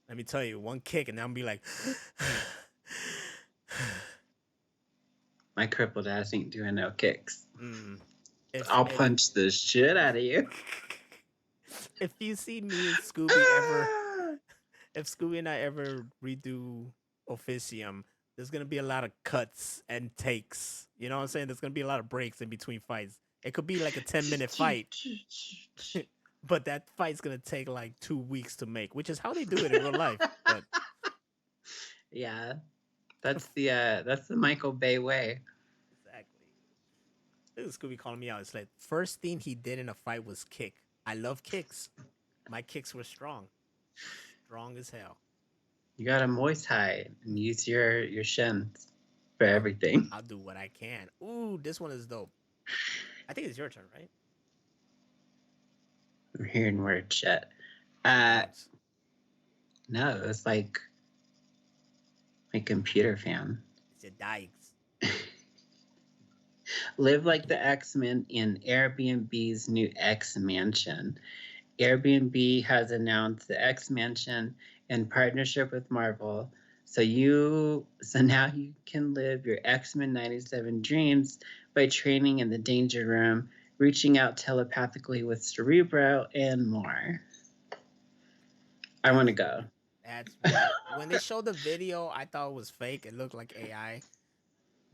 let me tell you, one kick and I'm be like, My crippled ass ain't doing no kicks. I'll punch the shit out of you. If you see me and Scooby ever, if Scooby and I ever redo Officium, there's gonna be a lot of cuts and takes. You know what I'm saying? There's gonna be a lot of breaks in between fights. It could be like a 10-minute fight, but that fight's gonna take like 2 weeks to make, which is how they do it in real life. But yeah, that's the Michael Bay way. exactly. This is Scooby calling me out. It's like first thing he did in a fight was kick. I love kicks. My kicks were strong as hell. You gotta moist hide and use your shins for everything. I'll do what I can. Ooh, this one is dope. I think it's your turn, right? I'm hearing word shit. No, it's like my computer fan. It's your dykes. Live like the X-Men in Airbnb's new X Mansion. Airbnb has announced the X Mansion in partnership with Marvel. So now you can live your X-Men 97 dreams by training in the Danger Room, reaching out telepathically with Cerebro, and more. I want to go. That's right. When they showed the video, I thought it was fake. It looked like AI.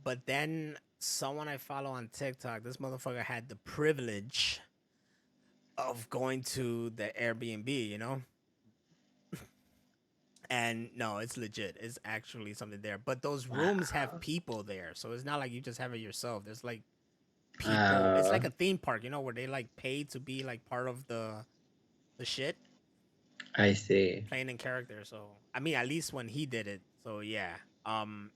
But then someone I follow on TikTok, this motherfucker had the privilege of going to the Airbnb, you know? And no, it's legit. It's actually something there. But those rooms have people there. So it's not like you just have it yourself. There's like people. It's like a theme park, you know, where they like pay to be like part of the shit. I see. playing in character. So I mean, at least when he did it. So yeah,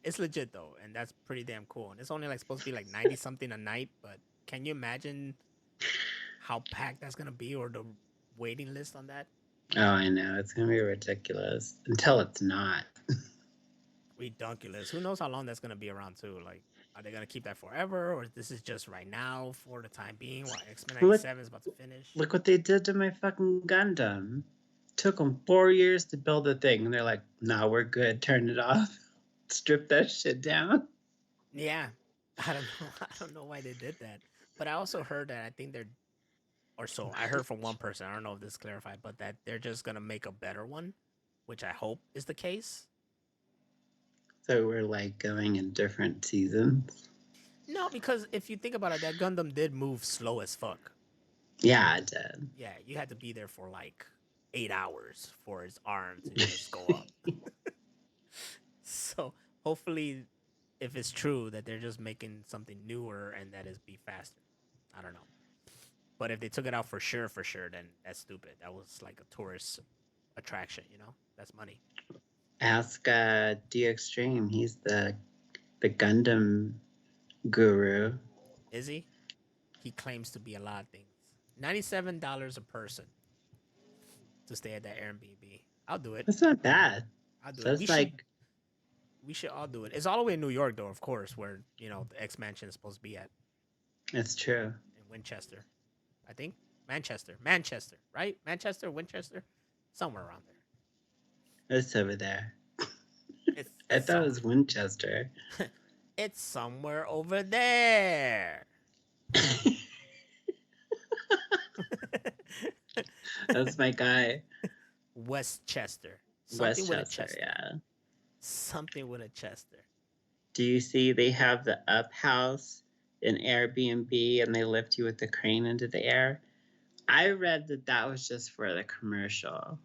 it's legit though, and that's pretty damn cool. And it's only like supposed to be like 90 something a night, but can you imagine how packed that's gonna be, or the waiting list on that? Oh, I know. It's going to be ridiculous until it's not. Redunculous. Who knows how long that's gonna be around too? Like, are they gonna keep that forever, or this is just right now for the time being while X-Men Look- 97 is about to finish? Look what they did to my fucking Gundam. Took them 4 years to build the thing, and they're like, "Nah, we're good. Turn it off. Strip that shit down." Yeah, I don't know. I don't know why they did that. But I also heard that I think they're, or so I heard from one person. I don't know if this is clarified, but that they're just gonna make a better one, which I hope is the case. So we're like going in different seasons. No, because if you think about it, that Gundam did move slow as fuck. Yeah, it did. Yeah, you had to be there for like 8 hours for his arm to just go up. So hopefully, if it's true that they're just making something newer and that is be faster, I don't know. But if they took it out for sure, then that's stupid. That was like a tourist attraction, you know? That's money. Ask D Extreme. He's the Gundam guru. Is he? He claims to be a lot of things. $97 a person to stay at that Airbnb. I'll do it. That's not bad. I'll do it. That's like We should all do it. It's all the way in New York, though, of course, where, you know, the X Mansion is supposed to be at. it's true. In Winchester. I think. Manchester, right? Manchester, Winchester? Somewhere around there. It's over there. It's I thought it was Winchester. It's somewhere over there. That's my guy. Westchester. Something with a Westchester, Chester. yeah. Something with a Chester. Do you see they have the up house in Airbnb and they lift you with the crane into the air? I read that was just for the commercial.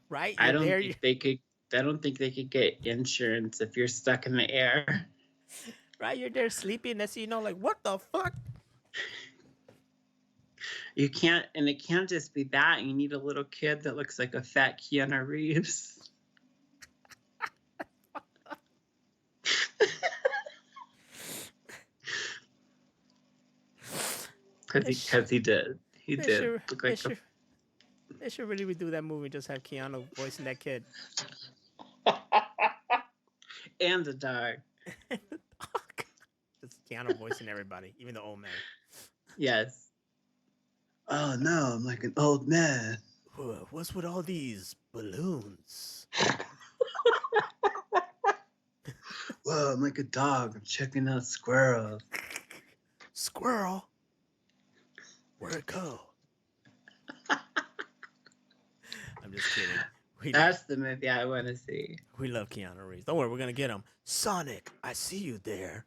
Right? I You're don't there, think they could. I don't think they could get insurance if you're stuck in the air. right? You're there sleeping. That's, you know, like, what the fuck? You can't, and it can't just be that. You need a little kid that looks like a fat Keanu Reeves. Because he did. He They did. should, Look they, like should, they should really redo that movie. Just have Keanu voicing that kid. and the dog. Just Keanu voicing everybody, even the old man. Yes. Oh no, I'm like an old man. What's with all these balloons? Whoa, I'm like a dog. I'm checking out squirrels. Squirrel? Where'd it go? I'm just kidding. That's the movie I want to see. We love Keanu Reeves. Don't worry, we're gonna get him. Sonic, I see you there.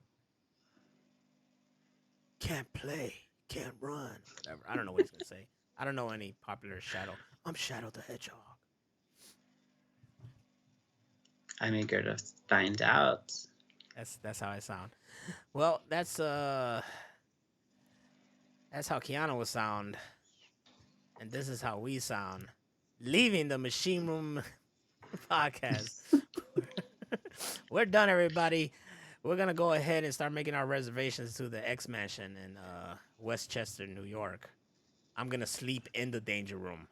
Can't play, can't run. Whatever. I don't know what he's gonna say. I don't know any popular Shadow. I'm Shadow the Hedgehog. I'm eager to find out. That's how I sound. Well, that's how Keanu will sound, and this is how we sound. Leaving the Machine Room podcast. We're done, everybody. We're gonna go ahead and start making our reservations to the X Mansion in Westchester, New York. I'm gonna sleep in the Danger Room.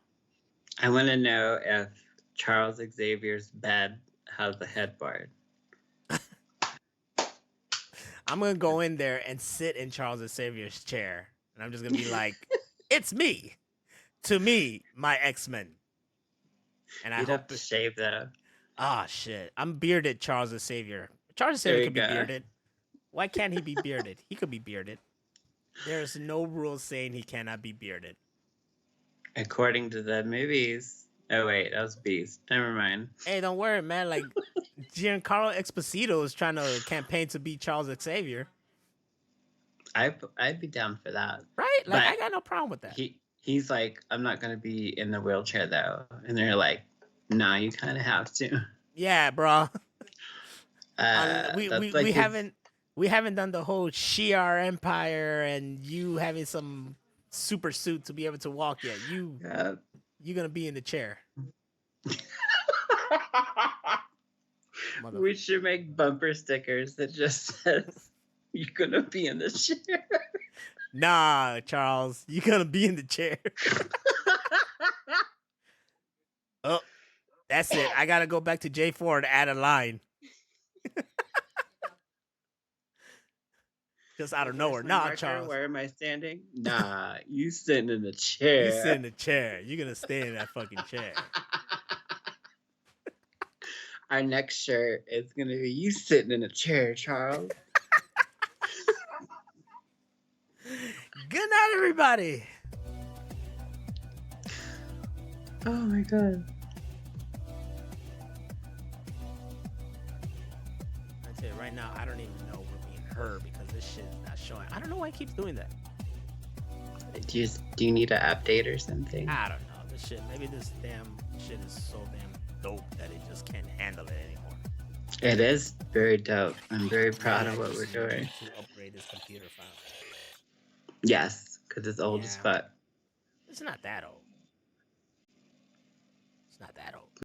I want to know if Charles Xavier's bed has a headboard. I'm gonna go in there and sit in Charles Xavier's chair, and I'm just gonna be like, "It's me, to me, my X-Men." And I You'd hope have to shave though. Ah, shit. I'm bearded Charles Xavier. Charles Xavier could be bearded. Why can't he be bearded? He could be bearded. There's no rule saying he cannot be bearded. According to the movies. Oh wait, that was Beast. Never mind. Hey, don't worry, man. Like, Giancarlo Esposito is trying to campaign to be Charles Xavier. I'd be down for that. Right? Like, But I got no problem with that. He's like, I'm not gonna be in the wheelchair though, and they're like, nah, you kind of have to. Yeah, bro. Like we haven't done the whole Shi'ar Empire and you having some super suit to be able to walk yet. you're gonna be in the chair. We should make bumper stickers that just says, "You're gonna be in the chair." Nah, Charles, you're gonna be in the chair. Oh, that's it. I gotta go back to J4 to add a line. Just out of nowhere. Nah, Marker, Charles. where am I standing? Nah, you sitting in the chair. You sit in the chair. You're gonna stay in that fucking chair. Our next shirt is gonna be you sitting in a chair, Charles. Good night, everybody. Oh my god. I tell you right now, I don't even know we're being heard because this shit is not showing. I don't know why it keeps doing that. Do you need an update or something? I don't know. This shit. Maybe this damn shit is so damn dope that it just can't handle it anymore. It is very dope. I'm very proud of I what just we're doing. need to upgrade this computer file. Yes, because it's old as Yeah. fuck. It's not that old. It's not that old.